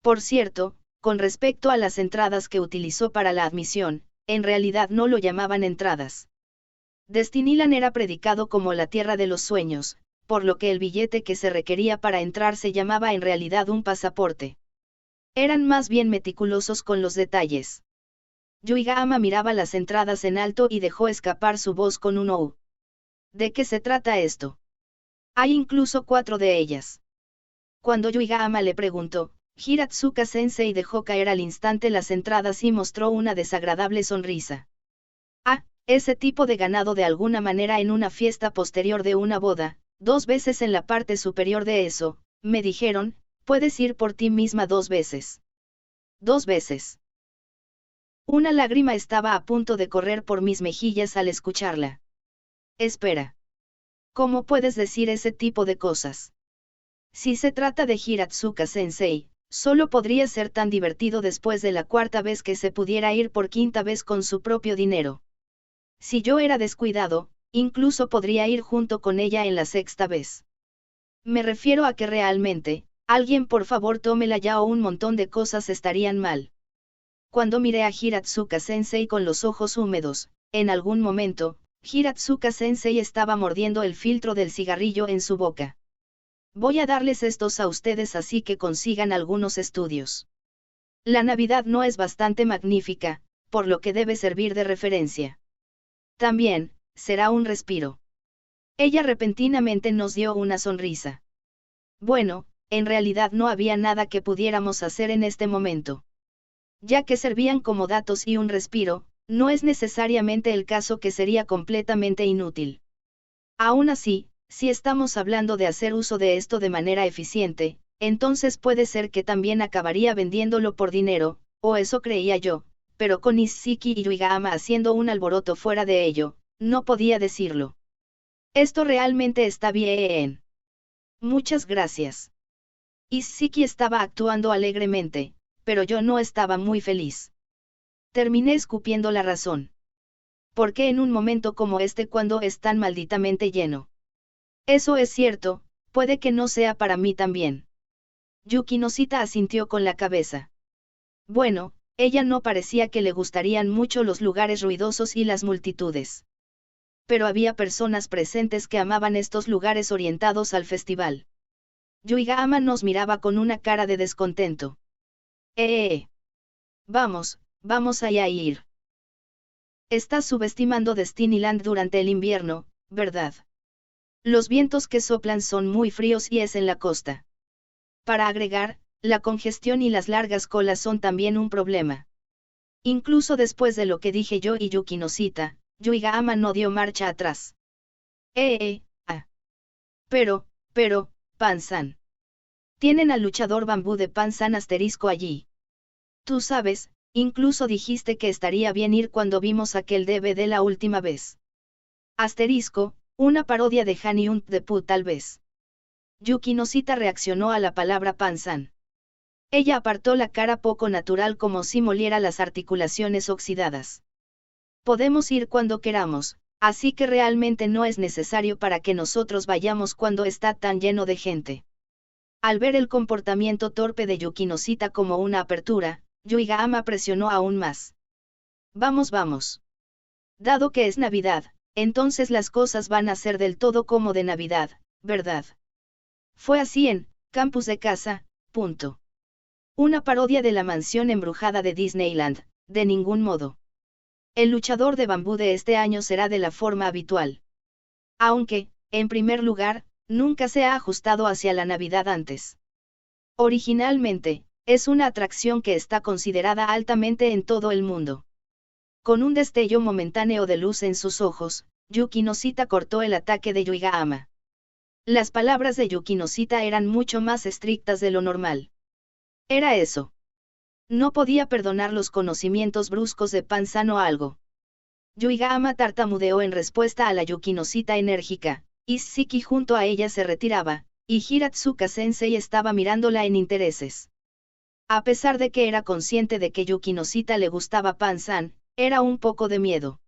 Por cierto, con respecto a las entradas que utilizó para la admisión, en realidad no lo llamaban entradas. Destinyland era predicado como la tierra de los sueños, por lo que el billete que se requería para entrar se llamaba en realidad un pasaporte. Eran más bien meticulosos con los detalles. Yuigahama miraba las entradas en alto y dejó escapar su voz con un "oh". ¿De qué se trata esto? Hay incluso 4 de ellas. Cuando Yuigahama le preguntó, Hiratsuka Sensei dejó caer al instante las entradas y mostró una desagradable sonrisa. Ese tipo de ganado de alguna manera en una fiesta posterior de una boda, 2 veces en la parte superior de eso, me dijeron, puedes ir por ti misma 2 veces. 2 veces. Una lágrima estaba a punto de correr por mis mejillas al escucharla. Espera. ¿Cómo puedes decir ese tipo de cosas? Si se trata de Hiratsuka Sensei, solo podría ser tan divertido después de la 4ª vez que se pudiera ir por 5ª vez con su propio dinero. Si yo era descuidado, incluso podría ir junto con ella en la 6ª vez. Me refiero a que realmente, alguien por favor tómela ya o un montón de cosas estarían mal. Cuando miré a Hiratsuka Sensei con los ojos húmedos, en algún momento, Hiratsuka-sensei estaba mordiendo el filtro del cigarrillo en su boca. Voy a darles estos a ustedes así que consigan algunos estudios. La Navidad no es bastante magnífica, por lo que debe servir de referencia. También, será un respiro. Ella repentinamente nos dio una sonrisa. Bueno, en realidad no había nada que pudiéramos hacer en este momento. Ya que servían como datos y un respiro, no es necesariamente el caso que sería completamente inútil. Aún así, si estamos hablando de hacer uso de esto de manera eficiente, entonces puede ser que también acabaría vendiéndolo por dinero, o eso creía yo, pero con Isshiki y Yuigahama haciendo un alboroto fuera de ello, no podía decirlo. Esto realmente está bien. Muchas gracias. Isshiki estaba actuando alegremente, pero yo no estaba muy feliz. Terminé escupiendo la razón. ¿Por qué en un momento como este cuando es tan malditamente lleno? Eso es cierto, puede que no sea para mí también. Yukinosita asintió con la cabeza. Bueno, ella no parecía que le gustarían mucho los lugares ruidosos y las multitudes. Pero había personas presentes que amaban estos lugares orientados al festival. Yuigahama nos miraba con una cara de descontento. Vamos, vamos allá a ir. Estás subestimando Destinyland durante el invierno, ¿verdad? Los vientos que soplan son muy fríos y es en la costa. Para agregar, la congestión y las largas colas son también un problema. Incluso después de lo que dije yo y Yukinosita, Yuigahama no dio marcha atrás. Pero, Pan-san. Tienen al luchador bambú de Pan-san asterisco allí. Tú sabes, incluso dijiste que estaría bien ir cuando vimos aquel DVD la última vez. Asterisco, una parodia de Honey und the Pooh tal vez. Yukinosita reaccionó a la palabra Pan-san. Ella apartó la cara poco natural como si moliera las articulaciones oxidadas. Podemos ir cuando queramos, así que realmente no es necesario para que nosotros vayamos cuando está tan lleno de gente. Al ver el comportamiento torpe de Yukinosita como una apertura, Yuigahama presionó aún más. Vamos, vamos. Dado que es Navidad, entonces las cosas van a ser del todo como de Navidad, ¿verdad? Fue así en Campus de Casa, punto. Una parodia de la mansión embrujada de Disneyland, de ningún modo. El luchador de bambú de este año será de la forma habitual. Aunque, en primer lugar, nunca se ha ajustado hacia la Navidad antes. Originalmente, es una atracción que está considerada altamente en todo el mundo. Con un destello momentáneo de luz en sus ojos, Yukinosita cortó el ataque de Yuigahama. Las palabras de Yukinosita eran mucho más estrictas de lo normal. Era eso. No podía perdonar los conocimientos bruscos de Pan-san o algo. Yuigahama tartamudeó en respuesta a la Yukinosita enérgica, Isshiki junto a ella se retiraba, y Hiratsuka-sensei estaba mirándola en intereses. A pesar de que era consciente de que Yukinosita le gustaba Pan-san, era un poco de miedo.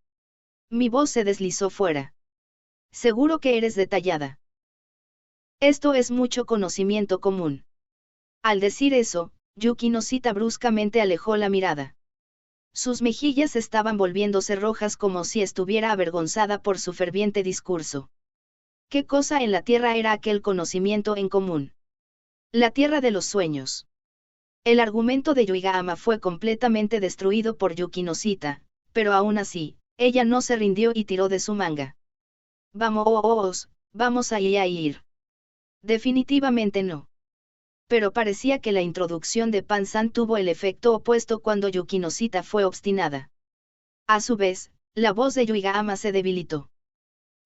Mi voz se deslizó fuera. Seguro que eres detallada. Esto es mucho conocimiento común. Al decir eso, Yukinosita bruscamente alejó la mirada. Sus mejillas estaban volviéndose rojas como si estuviera avergonzada por su ferviente discurso. ¿Qué cosa en la tierra era aquel conocimiento en común? La tierra de los sueños. El argumento de Yuigahama fue completamente destruido por Yukinosita, pero aún así, ella no se rindió y tiró de su manga. Vamos a ir. Definitivamente no. Pero parecía que la introducción de Pan-san tuvo el efecto opuesto cuando Yukinosita fue obstinada. A su vez, la voz de Yuigahama se debilitó.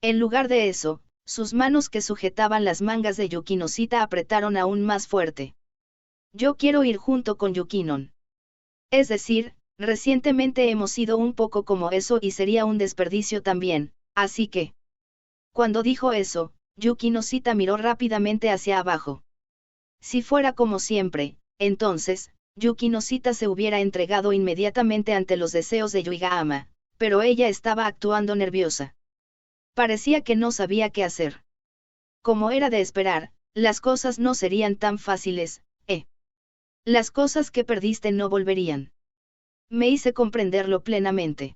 En lugar de eso, sus manos que sujetaban las mangas de Yukinosita apretaron aún más fuerte. Yo quiero ir junto con Yukinon. Es decir, recientemente hemos sido un poco como eso y sería un desperdicio también, así que... Cuando dijo eso, Yukinosita miró rápidamente hacia abajo. Si fuera como siempre, entonces, Yukinosita se hubiera entregado inmediatamente ante los deseos de Yuigahama, pero ella estaba actuando nerviosa. Parecía que no sabía qué hacer. Como era de esperar, las cosas no serían tan fáciles, Las cosas que perdiste no volverían. Me hice comprenderlo plenamente.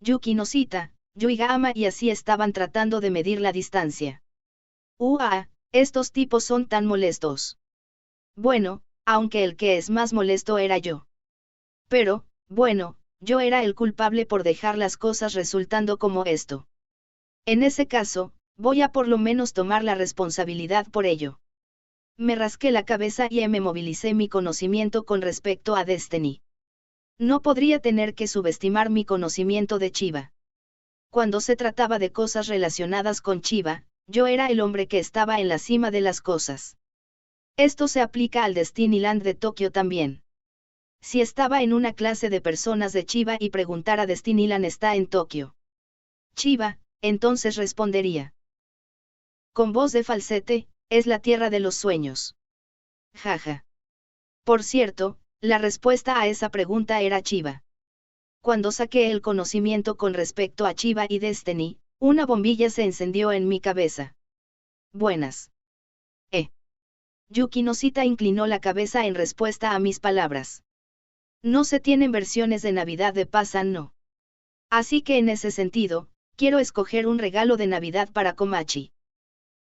Yukinosita, Yuiga-ama y así estaban tratando de medir la distancia. Estos tipos son tan molestos. Bueno, aunque el que es más molesto era yo. Pero, bueno, yo era el culpable por dejar las cosas resultando como esto. En ese caso, voy a por lo menos tomar la responsabilidad por ello. Me rasqué la cabeza y me movilicé mi conocimiento con respecto a Destiny. No podría tener que subestimar mi conocimiento de Chiba. Cuando se trataba de cosas relacionadas con Chiba, yo era el hombre que estaba en la cima de las cosas. Esto se aplica al Destinyland de Tokio también. Si estaba en una clase de personas de Chiba y preguntara Destinyland está en Tokio. Chiba, entonces respondería. Con voz de falsete, es la tierra de los sueños. Jaja. Por cierto, la respuesta a esa pregunta era Chiba. Cuando saqué el conocimiento con respecto a Chiba y Destiny, una bombilla se encendió en mi cabeza. Buenas. Yukinosita inclinó la cabeza en respuesta a mis palabras. No se tienen versiones de Navidad de Panzan, no. Así que en ese sentido, quiero escoger un regalo de Navidad para Komachi.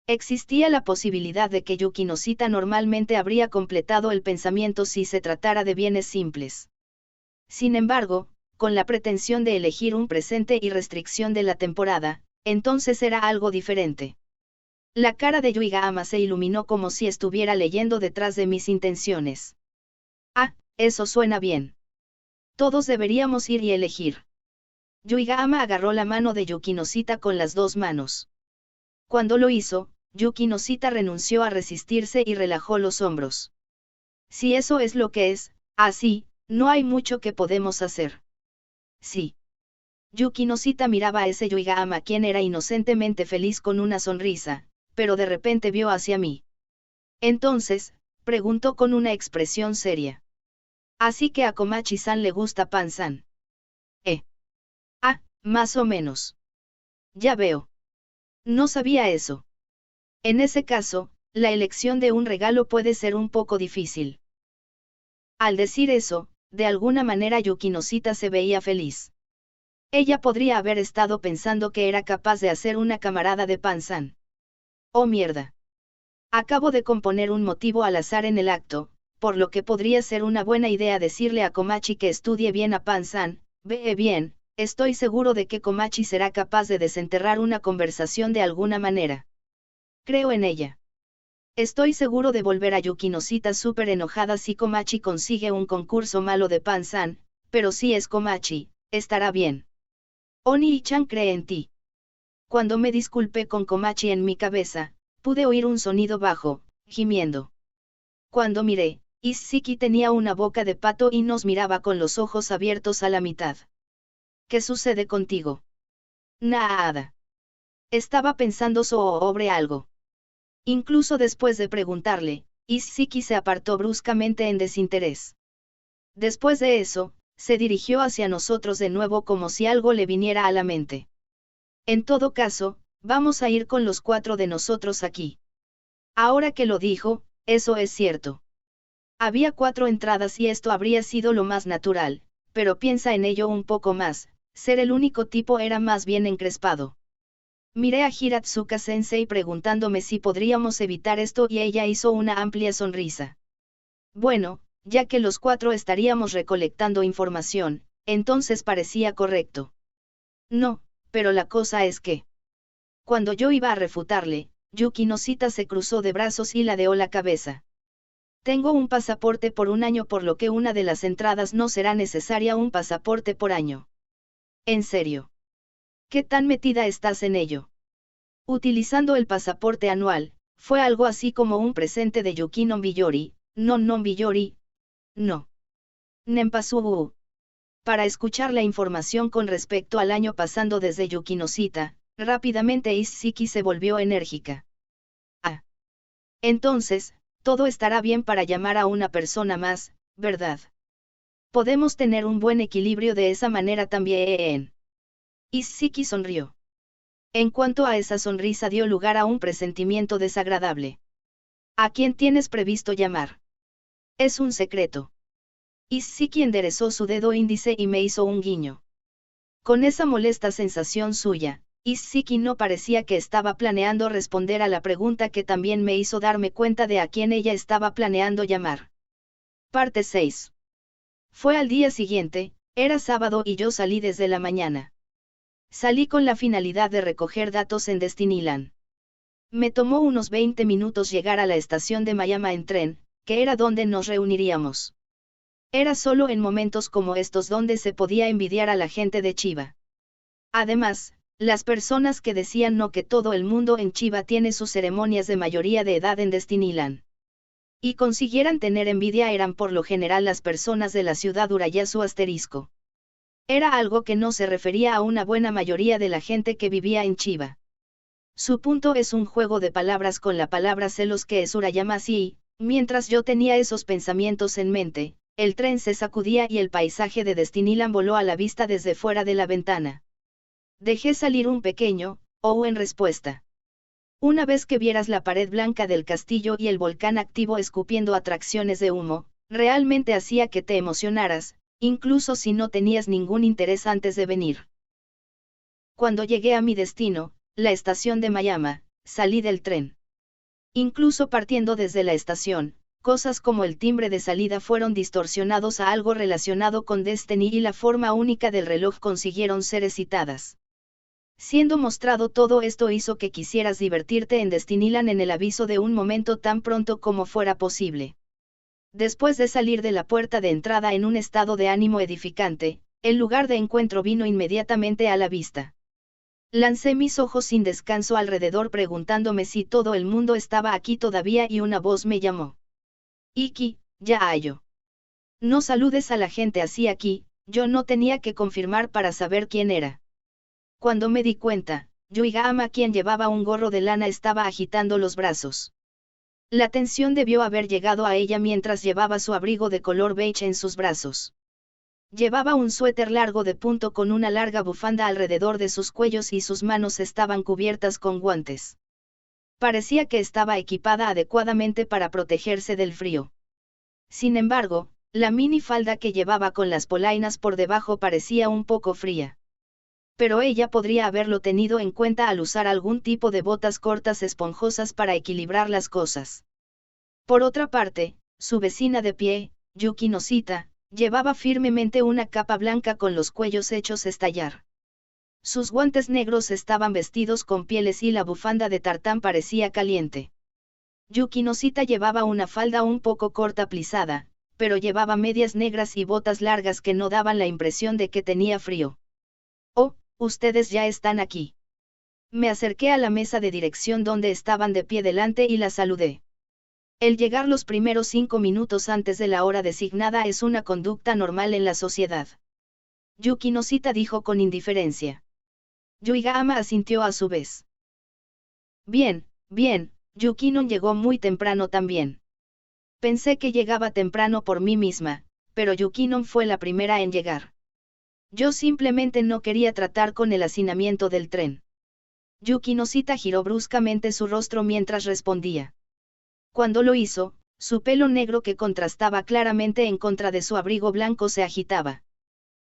Existía la posibilidad de que Yukinosita normalmente habría completado el pensamiento si se tratara de bienes simples. Sin embargo, con la pretensión de elegir un presente y restricción de la temporada, entonces era algo diferente. La cara de Yuiga-ama se iluminó como si estuviera leyendo detrás de mis intenciones. Eso suena bien. Todos deberíamos ir y elegir. Yuiga-ama agarró la mano de Yukinosita con las dos manos. Cuando lo hizo, Yukinosita renunció a resistirse y relajó los hombros. Si eso es lo que es, así, no hay mucho que podemos hacer. Sí. Yukinosita miraba a ese Yuiga-ama quien era inocentemente feliz con una sonrisa, pero de repente vio hacia mí. Entonces, preguntó con una expresión seria. Así que a Komachi-san le gusta Panzan. Más o menos. Ya veo. No sabía eso. En ese caso, la elección de un regalo puede ser un poco difícil. Al decir eso, de alguna manera Yukinosita se veía feliz. Ella podría haber estado pensando que era capaz de hacer una camarada de Panzan. Oh mierda. Acabo de componer un motivo al azar en el acto, por lo que podría ser una buena idea decirle a Komachi que estudie bien a Panzan. Ve bien, estoy seguro de que Komachi será capaz de desenterrar una conversación de alguna manera. Creo en ella. Estoy seguro de volver a Yukinosita súper enojada si Komachi consigue un concurso malo de Panzan, pero si es Komachi, estará bien. Oni-chan cree en ti. Cuando me disculpé con Komachi en mi cabeza, pude oír un sonido bajo, gimiendo. Cuando miré, Isshiki tenía una boca de pato y nos miraba con los ojos abiertos a la mitad. ¿Qué sucede contigo? Nada. Estaba pensando sobre algo. Incluso después de preguntarle, Isshiki se apartó bruscamente en desinterés. Después de eso, se dirigió hacia nosotros de nuevo como si algo le viniera a la mente. En todo caso, vamos a ir con los 4 de nosotros aquí. Ahora que lo dijo, eso es cierto. Había 4 entradas y esto habría sido lo más natural, pero piensa en ello un poco más, ser el único tipo era más bien encrespado. Miré a Hiratsuka-sensei preguntándome si podríamos evitar esto y ella hizo una amplia sonrisa. Bueno, ya que los 4 estaríamos recolectando información, entonces parecía correcto. No, pero la cosa es que... Cuando yo iba a refutarle, Yukinosita se cruzó de brazos y ladeó la cabeza. Tengo un pasaporte por un año por lo que una de las entradas no será necesaria un pasaporte por año. ¿En serio? ¿Qué tan metida estás en ello? Utilizando el pasaporte anual, fue algo así como un presente de Yuki no Biyori, no Biyori, no. Nenpasu. Para escuchar la información con respecto al año pasando desde Yukinosita, rápidamente Isshiki se volvió enérgica. Entonces, todo estará bien para llamar a una persona más, ¿verdad? Podemos tener un buen equilibrio de esa manera también. Isshiki sonrió. En cuanto a esa sonrisa dio lugar a un presentimiento desagradable. ¿A quién tienes previsto llamar? Es un secreto. Isshiki enderezó su dedo índice y me hizo un guiño. Con esa molesta sensación suya, Isshiki no parecía que estaba planeando responder a la pregunta que también me hizo darme cuenta de a quién ella estaba planeando llamar. Parte 6. Fue al día siguiente, era sábado y yo salí desde la mañana. Salí con la finalidad de recoger datos en Destinyland. Me tomó unos 20 minutos llegar a la estación de Miami en tren, que era donde nos reuniríamos. Era solo en momentos como estos donde se podía envidiar a la gente de Chiba. Además, las personas que decían no que todo el mundo en Chiba tiene sus ceremonias de mayoría de edad en Destinyland. Y consiguieran tener envidia eran por lo general las personas de la ciudad Urayasu ***. Era algo que no se refería a una buena mayoría de la gente que vivía en Chiba. Su punto es un juego de palabras con la palabra celos que es Urayamasi y, mientras yo tenía esos pensamientos en mente, el tren se sacudía y el paisaje de Destinyland voló a la vista desde fuera de la ventana. Dejé salir un pequeño, "oh" en respuesta. Una vez que vieras la pared blanca del castillo y el volcán activo escupiendo atracciones de humo, realmente hacía que te emocionaras, incluso si no tenías ningún interés antes de venir. Cuando llegué a mi destino, la estación de Miami, salí del tren. Incluso partiendo desde la estación, cosas como el timbre de salida fueron distorsionados a algo relacionado con Destiny y la forma única del reloj consiguieron ser excitadas. Siendo mostrado todo esto hizo que quisieras divertirte en Destinyland en el aviso de un momento tan pronto como fuera posible. Después de salir de la puerta de entrada en un estado de ánimo edificante, el lugar de encuentro vino inmediatamente a la vista. Lancé mis ojos sin descanso alrededor preguntándome si todo el mundo estaba aquí todavía y una voz me llamó. Iki, ya hallo. No saludes a la gente así aquí, yo no tenía que confirmar para saber quién era. Cuando me di cuenta, Yuigama, quien llevaba un gorro de lana, estaba agitando los brazos. La tensión debió haber llegado a ella mientras llevaba su abrigo de color beige en sus brazos. Llevaba un suéter largo de punto con una larga bufanda alrededor de sus cuellos y sus manos estaban cubiertas con guantes. Parecía que estaba equipada adecuadamente para protegerse del frío. Sin embargo, la minifalda que llevaba con las polainas por debajo parecía un poco fría. Pero ella podría haberlo tenido en cuenta al usar algún tipo de botas cortas esponjosas para equilibrar las cosas. Por otra parte, su vecina de pie, Yuki Noshita, llevaba firmemente una capa blanca con los cuellos hechos estallar. Sus guantes negros estaban vestidos con pieles y la bufanda de tartán parecía caliente. Yuki Noshita llevaba una falda un poco corta plisada, pero llevaba medias negras y botas largas que no daban la impresión de que tenía frío. Oh, ustedes ya están aquí. Me acerqué a la mesa de dirección donde estaban de pie delante y la saludé. El llegar los primeros 5 minutos antes de la hora designada es una conducta normal en la sociedad. Yuki Noshita dijo con indiferencia. Yuigama asintió a su vez. Bien, bien, Yukinon llegó muy temprano también. Pensé que llegaba temprano por mí misma, pero Yukinon fue la primera en llegar. Yo simplemente no quería tratar con el hacinamiento del tren. Yuki Noshita giró bruscamente su rostro mientras respondía. Cuando lo hizo, su pelo negro que contrastaba claramente en contra de su abrigo blanco se agitaba.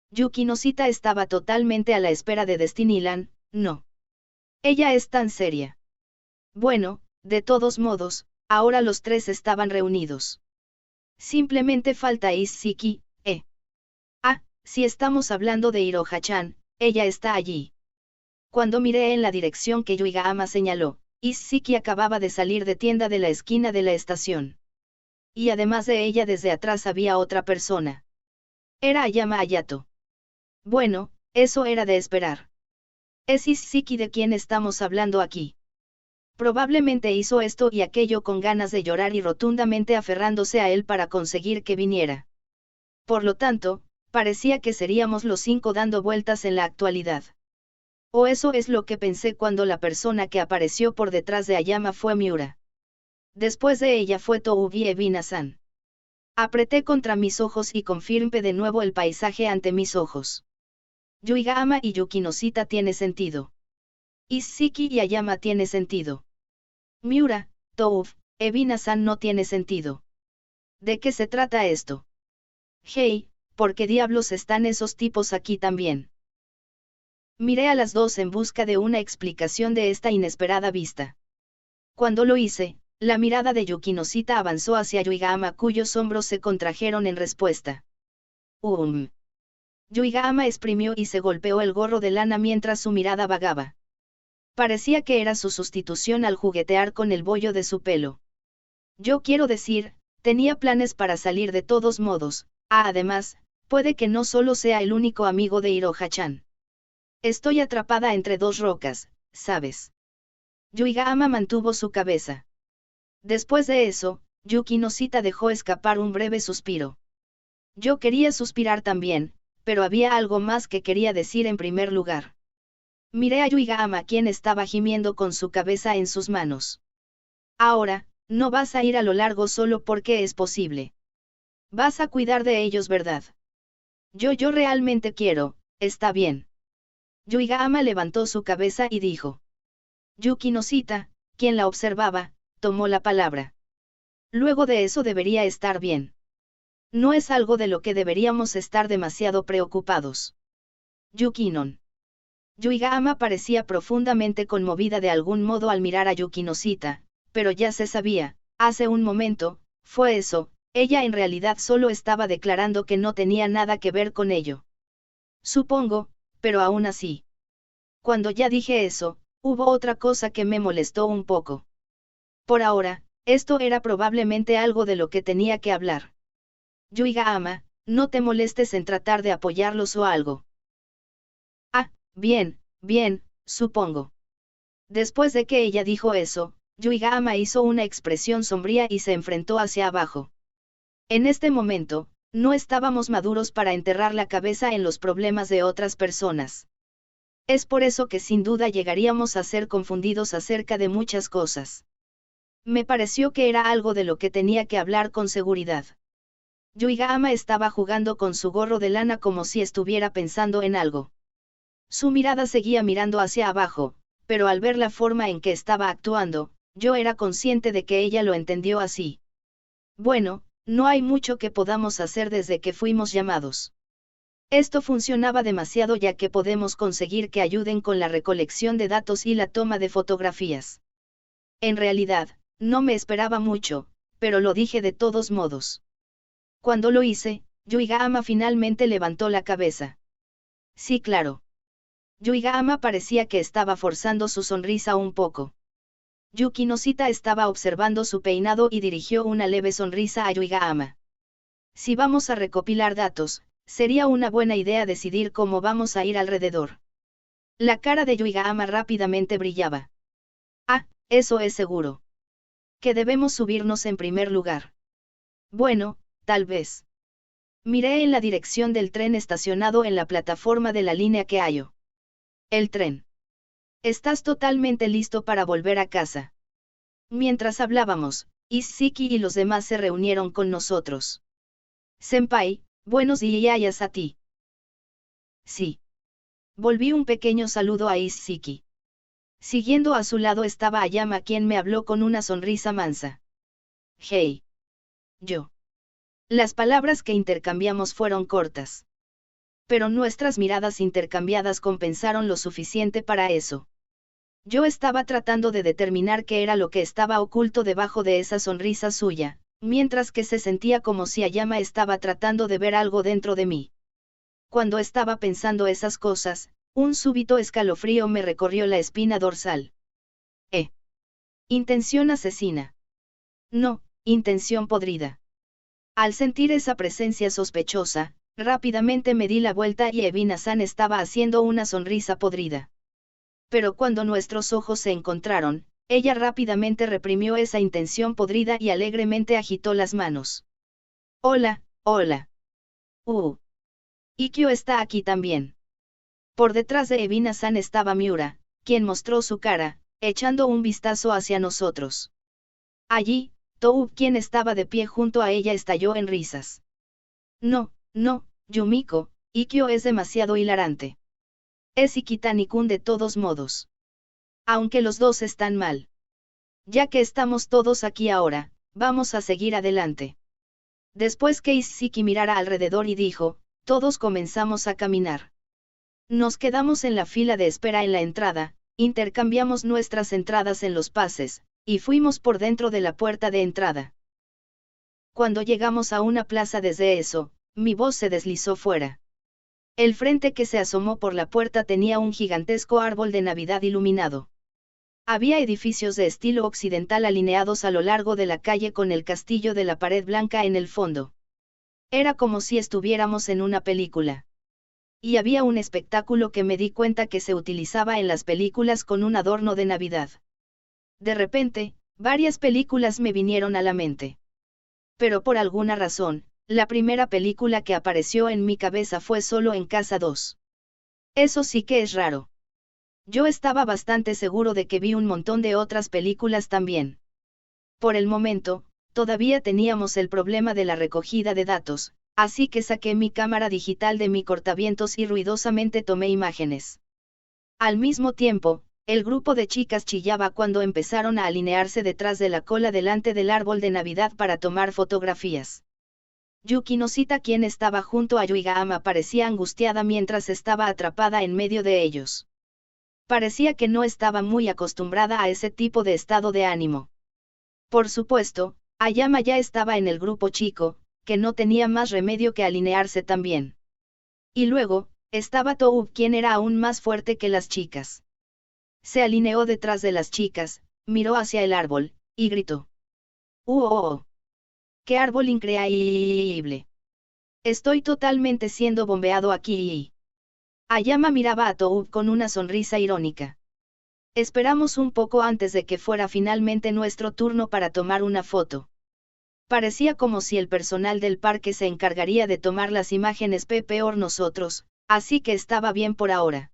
Yuki Noshita estaba totalmente a la espera de Destinyland, no. Ella es tan seria. Bueno, de todos modos, ahora los tres estaban reunidos. Simplemente falta Isshiki, Ah, si estamos hablando de Iroha-chan, ella está allí. Cuando miré en la dirección que Yuigama señaló, Isshiki acababa de salir de tienda de la esquina de la estación. Y además de ella desde atrás había otra persona. Era Ayama Hayato. Bueno, eso era de esperar. Es Isshiki de quien estamos hablando aquí. Probablemente hizo esto y aquello con ganas de llorar y rotundamente aferrándose a él para conseguir que viniera. Por lo tanto, parecía que seríamos los 5 dando vueltas en la actualidad. O eso es lo que pensé cuando la persona que apareció por detrás de Ayama fue Miura. Después de ella fue Toubi Ebina-san. Apreté contra mis ojos y confirmé de nuevo el paisaje ante mis ojos. Yuigama y Yuki Noshita tiene sentido. Isshiki y Ayama tiene sentido. Miura, Toubi, Ebina-san no tiene sentido. ¿De qué se trata esto? Hey, ¿por qué diablos están esos tipos aquí también? Miré a las dos en busca de una explicación de esta inesperada vista. Cuando lo hice, la mirada de Yukinosita avanzó hacia Yuigahama, cuyos hombros se contrajeron en respuesta. Yuigahama exprimió y se golpeó el gorro de lana mientras su mirada vagaba. Parecía que era su sustitución al juguetear con el bollo de su pelo. Yo quiero decir, tenía planes para salir de todos modos. Además, puede que no solo sea el único amigo de Iroha-chan. Estoy atrapada entre dos rocas, ¿sabes? Yuigahama mantuvo su cabeza. Después de eso, Yukinosita dejó escapar un breve suspiro. Yo quería suspirar también, pero había algo más que quería decir en primer lugar. Miré a Yuigahama, quien estaba gimiendo con su cabeza en sus manos. Ahora, no vas a ir a lo largo solo porque es posible. Vas a cuidar de ellos, ¿verdad? Yo realmente quiero, está bien. Yuigahama levantó su cabeza y dijo. Yukinosita, quien la observaba, tomó la palabra. Luego de eso debería estar bien. No es algo de lo que deberíamos estar demasiado preocupados. Yukinon. Yuigahama parecía profundamente conmovida de algún modo al mirar a Yukinosita, pero ya se sabía, hace un momento, fue eso, ella en realidad solo estaba declarando que no tenía nada que ver con ello. Supongo, pero aún así. Cuando ya dije eso, hubo otra cosa que me molestó un poco. Por ahora, esto era probablemente algo de lo que tenía que hablar. Yuigahama, no te molestes en tratar de apoyarlos o algo. Ah, bien, supongo. Después de que ella dijo eso, Yuigahama hizo una expresión sombría y se enfrentó hacia abajo. En este momento, no estábamos maduros para enterrar la cabeza en los problemas de otras personas. Es por eso que sin duda llegaríamos a ser confundidos acerca de muchas cosas. Me pareció que era algo de lo que tenía que hablar con seguridad. Yuigahama estaba jugando con su gorro de lana como si estuviera pensando en algo. Su mirada seguía mirando hacia abajo, pero al ver la forma en que estaba actuando, yo era consciente de que ella lo entendió así. Bueno, no hay mucho que podamos hacer desde que fuimos llamados. Esto funcionaba demasiado ya que podemos conseguir que ayuden con la recolección de datos y la toma de fotografías. En realidad, no me esperaba mucho, pero lo dije de todos modos. Cuando lo hice, Yuigahama finalmente levantó la cabeza. Sí, claro. Yuigahama parecía que estaba forzando su sonrisa un poco. Yukinosita estaba observando su peinado y dirigió una leve sonrisa a Yuigahama. Si vamos a recopilar datos, sería una buena idea decidir cómo vamos a ir alrededor. La cara de Yuigahama rápidamente brillaba. Ah, eso es seguro. Que debemos subirnos en primer lugar. Bueno, tal vez. Miré en la dirección del tren estacionado en la plataforma de la línea Keio. El tren. ¿Estás totalmente listo para volver a casa? Mientras hablábamos, Isshiki y los demás se reunieron con nosotros. Senpai, buenos días a ti. Sí. Volví un pequeño saludo a Isshiki. Siguiendo a su lado estaba Ayama, quien me habló con una sonrisa mansa. Hey. Yo. Las palabras que intercambiamos fueron cortas. Pero nuestras miradas intercambiadas compensaron lo suficiente para eso. Yo estaba tratando de determinar qué era lo que estaba oculto debajo de esa sonrisa suya, mientras que se sentía como si Ayama estaba tratando de ver algo dentro de mí. Cuando estaba pensando esas cosas, un súbito escalofrío me recorrió la espina dorsal. Intención asesina. No, intención podrida. Al sentir esa presencia sospechosa, rápidamente me di la vuelta y Evina-san estaba haciendo una sonrisa podrida. Pero cuando nuestros ojos se encontraron, ella rápidamente reprimió esa intención podrida y alegremente agitó las manos. Hola, hola. Ikkyo está aquí también. Por detrás de Evina-san estaba Miura, quien mostró su cara, echando un vistazo hacia nosotros. Allí, Tou, quien estaba de pie junto a ella, estalló en risas. No, Yumiko, Ikkyo es demasiado hilarante. Es Ikitani-kun de todos modos. Aunque los dos están mal. Ya que estamos todos aquí ahora, vamos a seguir adelante. Después que Isshiki mirara alrededor y dijo, todos comenzamos a caminar. Nos quedamos en la fila de espera en la entrada, intercambiamos nuestras entradas en los pases, y fuimos por dentro de la puerta de entrada. Cuando llegamos a una plaza desde eso, mi voz se deslizó fuera. El frente que se asomó por la puerta tenía un gigantesco árbol de Navidad iluminado. Había edificios de estilo occidental alineados a lo largo de la calle con el castillo de la pared blanca en el fondo. Era como si estuviéramos en una película. Y había un espectáculo que me di cuenta que se utilizaba en las películas con un adorno de Navidad. De repente, varias películas me vinieron a la mente. Pero por alguna razón, la primera película que apareció en mi cabeza fue Solo en Casa 2. Eso sí que es raro. Yo estaba bastante seguro de que vi un montón de otras películas también. Por el momento, todavía teníamos el problema de la recogida de datos, así que saqué mi cámara digital de mi cortavientos y ruidosamente tomé imágenes. Al mismo tiempo, el grupo de chicas chillaba cuando empezaron a alinearse detrás de la cola delante del árbol de Navidad para tomar fotografías. Yuki Noshita, quien estaba junto a Yuigahama, parecía angustiada mientras estaba atrapada en medio de ellos. Parecía que no estaba muy acostumbrada a ese tipo de estado de ánimo. Por supuesto, Ayama ya estaba en el grupo chico, que no tenía más remedio que alinearse también. Y luego, estaba Tou, quien era aún más fuerte que las chicas. Se alineó detrás de las chicas, miró hacia el árbol, y gritó. ¡Oh! ¡Qué árbol increíble! Estoy totalmente siendo bombeado aquí. Ayama miraba a Tou con una sonrisa irónica. Esperamos un poco antes de que fuera finalmente nuestro turno para tomar una foto. Parecía como si el personal del parque se encargaría de tomar las imágenes peor nosotros, así que estaba bien por ahora.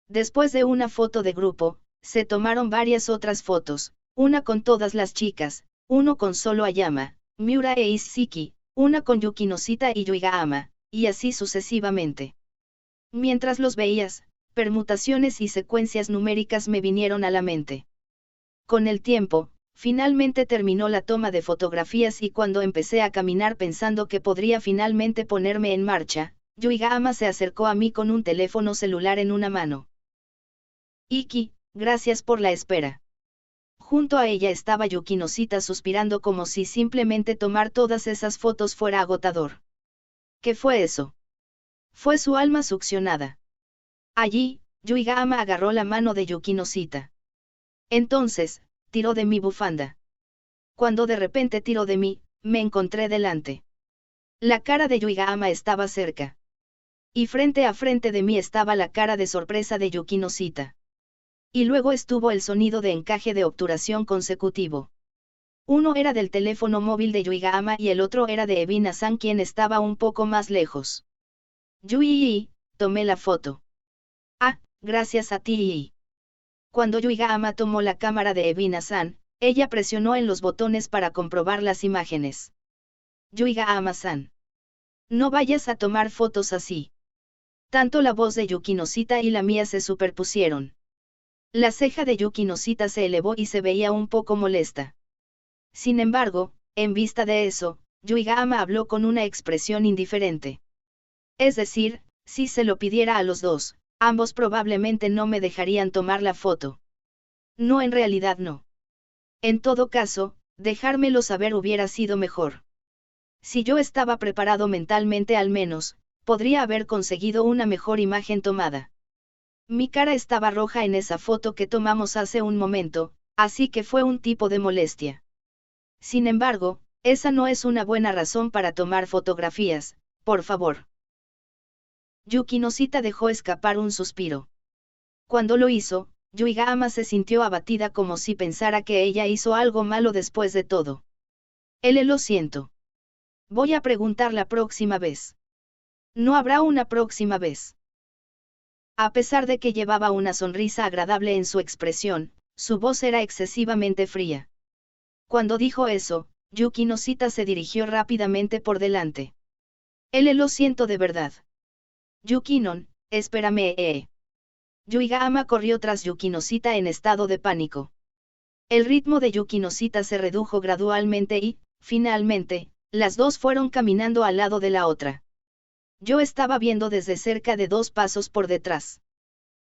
Después de una foto de grupo, se tomaron varias otras fotos, una con todas las chicas, uno con solo Ayama, Miura e Isshiki, una con Yuki Noshita y Yuigahama, y así sucesivamente. Mientras los veías, permutaciones y secuencias numéricas me vinieron a la mente. Con el tiempo, finalmente terminó la toma de fotografías y cuando empecé a caminar pensando que podría finalmente ponerme en marcha, Yuigahama se acercó a mí con un teléfono celular en una mano. Iki, gracias por la espera. Junto a ella estaba Yuki Noshita suspirando como si simplemente tomar todas esas fotos fuera agotador. ¿Qué fue eso? Fue su alma succionada. Allí, Yuigahama agarró la mano de Yuki Noshita. Entonces, tiró de mi bufanda. Cuando de repente tiró de mí, me encontré delante. La cara de Yuigahama estaba cerca. Y frente a frente de mí estaba la cara de sorpresa de Yuki Noshita. Y luego estuvo el sonido de encaje de obturación consecutivo. Uno era del teléfono móvil de Yuigahama y el otro era de Ebina-san, quien estaba un poco más lejos. Yui, tomé la foto. Ah, gracias a ti. Cuando Yuigahama tomó la cámara de Ebina-san, ella presionó en los botones para comprobar las imágenes. Yuigahama-san. No vayas a tomar fotos así. Tanto la voz de Yuki Noshita y la mía se superpusieron. La ceja de Yuki Noshita se elevó y se veía un poco molesta. Sin embargo, en vista de eso, Yuigahama habló con una expresión indiferente. Es decir, si se lo pidiera a los dos, ambos probablemente no me dejarían tomar la foto. No, en realidad no. En todo caso, dejármelo saber hubiera sido mejor. Si yo estaba preparado mentalmente al menos, podría haber conseguido una mejor imagen tomada. Mi cara estaba roja en esa foto que tomamos hace un momento, así que fue un tipo de molestia. Sin embargo, esa no es una buena razón para tomar fotografías, por favor. Yuki Noshita dejó escapar un suspiro. Cuando lo hizo, Yuigahama se sintió abatida como si pensara que ella hizo algo malo después de todo. Lo siento. Voy a preguntar la próxima vez. No habrá una próxima vez. A pesar de que llevaba una sonrisa agradable en su expresión, su voz era excesivamente fría. Cuando dijo eso, Yuki Noshita se dirigió rápidamente por delante. Lo siento de verdad. Yuki-non, espérame. Yuigahama corrió tras Yuki Noshita en estado de pánico. El ritmo de Yuki Noshita se redujo gradualmente y, finalmente, las dos fueron caminando al lado de la otra. yo estaba viendo desde cerca de 2 pasos por detrás.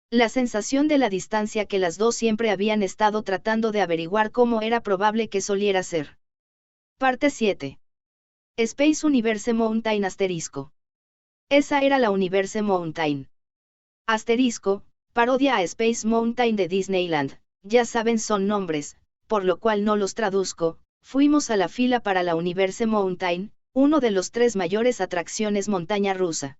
La sensación de la distancia que las dos siempre habían estado tratando de averiguar cómo era probable que soliera ser. Parte 7. Space Universe Mountain asterisco. Esa era la Universe Mountain. Asterisco, parodia a Space Mountain de Disneyland, ya saben son nombres, por lo cual no los traduzco. Fuimos a la fila para la Universe Mountain, uno de los 3 mayores atracciones montaña rusa.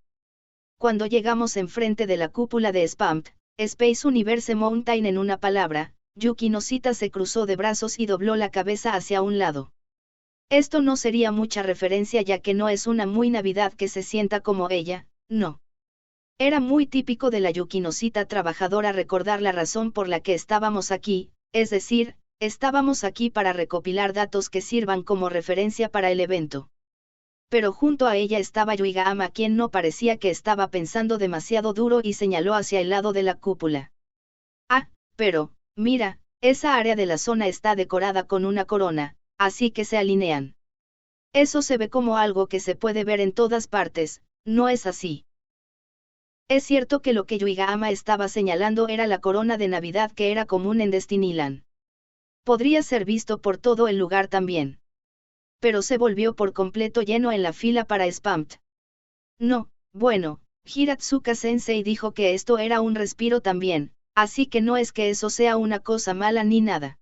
Cuando llegamos enfrente de la cúpula de Spamped, Space Universe Mountain en una palabra, Yuki Noshita se cruzó de brazos y dobló la cabeza hacia un lado. Esto no sería mucha referencia ya que no es una muy Navidad que se sienta como ella, no. Era muy típico de la Yuki Noshita trabajadora recordar la razón por la que estábamos aquí, es decir, estábamos aquí para recopilar datos que sirvan como referencia para el evento. Pero junto a ella estaba Yuigahama, quien no parecía que estaba pensando demasiado duro y señaló hacia el lado de la cúpula. Ah, pero, mira, esa área de la zona está decorada con una corona, así que se alinean. Eso se ve como algo que se puede ver en todas partes, ¿no es así? Es cierto que lo que Yuigahama estaba señalando era la corona de Navidad que era común en Disneyland. Podría ser visto por todo el lugar también. Pero se volvió por completo lleno en la fila para Spamped. No, bueno, Hiratsuka Sensei dijo que esto era un respiro también, así que no es que eso sea una cosa mala ni nada.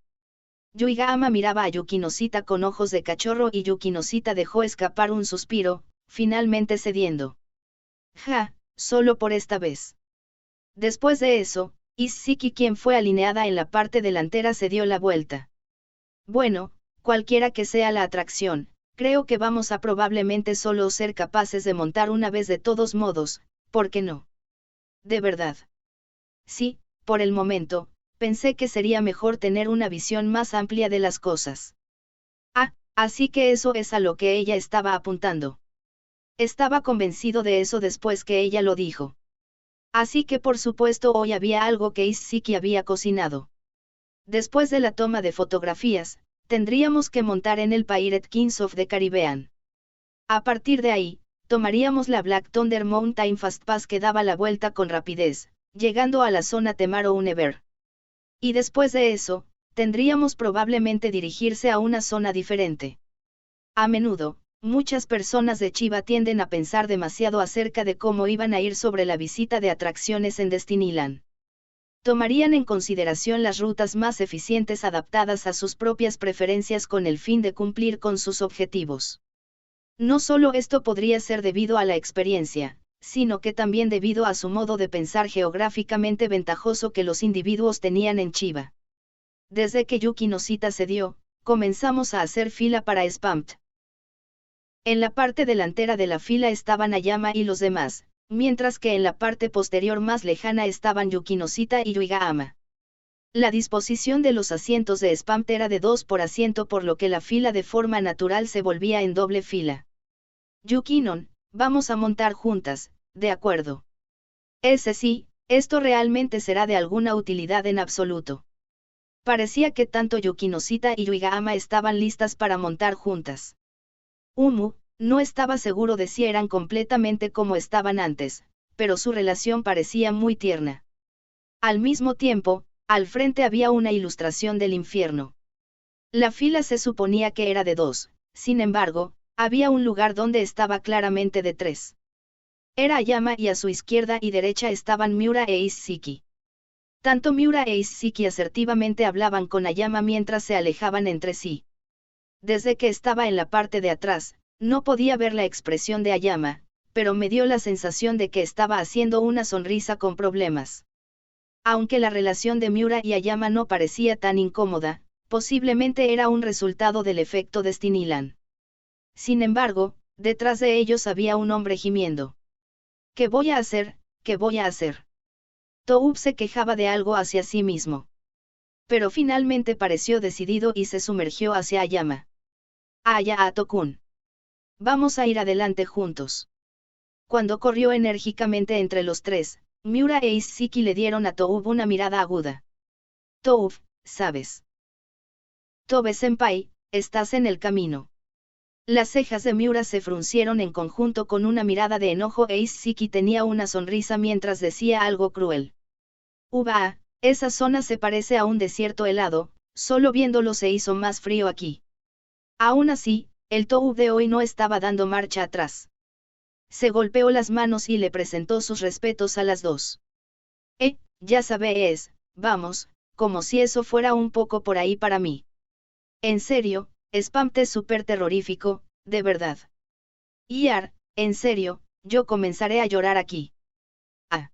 Yuigahama miraba a Yuki Noshita con ojos de cachorro y Yuki Noshita dejó escapar un suspiro, finalmente cediendo. Ja, solo por esta vez. Después de eso, Isshiki, quien fue alineada en la parte delantera, se dio la vuelta. Bueno, cualquiera que sea la atracción, creo que vamos a probablemente solo ser capaces de montar una vez de todos modos, ¿por qué no? ¿De verdad? Sí, por el momento, pensé que sería mejor tener una visión más amplia de las cosas. Ah, así que eso es a lo que ella estaba apuntando. Estaba convencido de eso después que ella lo dijo. Así que por supuesto hoy había algo que Isshiki había cocinado. Después de la toma de fotografías, tendríamos que montar en el Pirate Kings of the Caribbean. A partir de ahí, tomaríamos la Black Thunder Mountain Fastpass que daba la vuelta con rapidez, llegando a la zona Temaro Unever. Y después de eso, tendríamos probablemente dirigirse a una zona diferente. A menudo, muchas personas de Chiba tienden a pensar demasiado acerca de cómo iban a ir sobre la visita de atracciones en Disneyland. Tomarían en consideración las rutas más eficientes adaptadas a sus propias preferencias con el fin de cumplir con sus objetivos. No solo esto podría ser debido a la experiencia, sino que también debido a su modo de pensar geográficamente ventajoso que los individuos tenían en Chiba. Desde que Yuki Noshita cedió, comenzamos a hacer fila para Spamped. En la parte delantera de la fila estaban Ayama y los demás, mientras que en la parte posterior más lejana estaban Yuki Noshita y Yuigahama. La disposición de los asientos de Spamped era de 2 por asiento, por lo que la fila de forma natural se volvía en doble fila. Yukinon, vamos a montar juntas, ¿de acuerdo? Ese sí, esto realmente será de alguna utilidad en absoluto. Parecía que tanto Yuki Noshita y Yuigahama estaban listas para montar juntas. No estaba seguro de si eran completamente como estaban antes, pero su relación parecía muy tierna. Al mismo tiempo, al frente había una ilustración del infierno. La fila se suponía que era de 2, sin embargo, había un lugar donde estaba claramente de 3. Era Ayama y a su izquierda y derecha estaban Miura e Isshiki. Tanto Miura e Isshiki asertivamente hablaban con Ayama mientras se alejaban entre sí. Desde que estaba en la parte de atrás, no podía ver la expresión de Ayama, pero me dio la sensación de que estaba haciendo una sonrisa con problemas. Aunque la relación de Miura y Ayama no parecía tan incómoda, posiblemente era un resultado del efecto Disneyland. Sin embargo, detrás de ellos había un hombre gimiendo. ¿Qué voy a hacer? ¿Qué voy a hacer? Toub se quejaba de algo hacia sí mismo. Pero finalmente pareció decidido y se sumergió hacia Ayama. Ayato-kun. Vamos a ir adelante juntos. Cuando corrió enérgicamente entre los 3, Miura e Isshiki le dieron a Toub una mirada aguda. Toub, ¿sabes? Tobe-senpai, estás en el camino. Las cejas de Miura se fruncieron en conjunto con una mirada de enojo e Isshiki tenía una sonrisa mientras decía algo cruel. Uva, esa zona se parece a un desierto helado, solo viéndolo se hizo más frío aquí. Aún así, el Tou de hoy no estaba dando marcha atrás. Se golpeó las manos y le presentó sus respetos a las dos. Ya sabes, vamos, como si eso fuera un poco por ahí para mí. En serio, Spamte es súper terrorífico, de verdad. En serio, yo comenzaré a llorar aquí. Ah.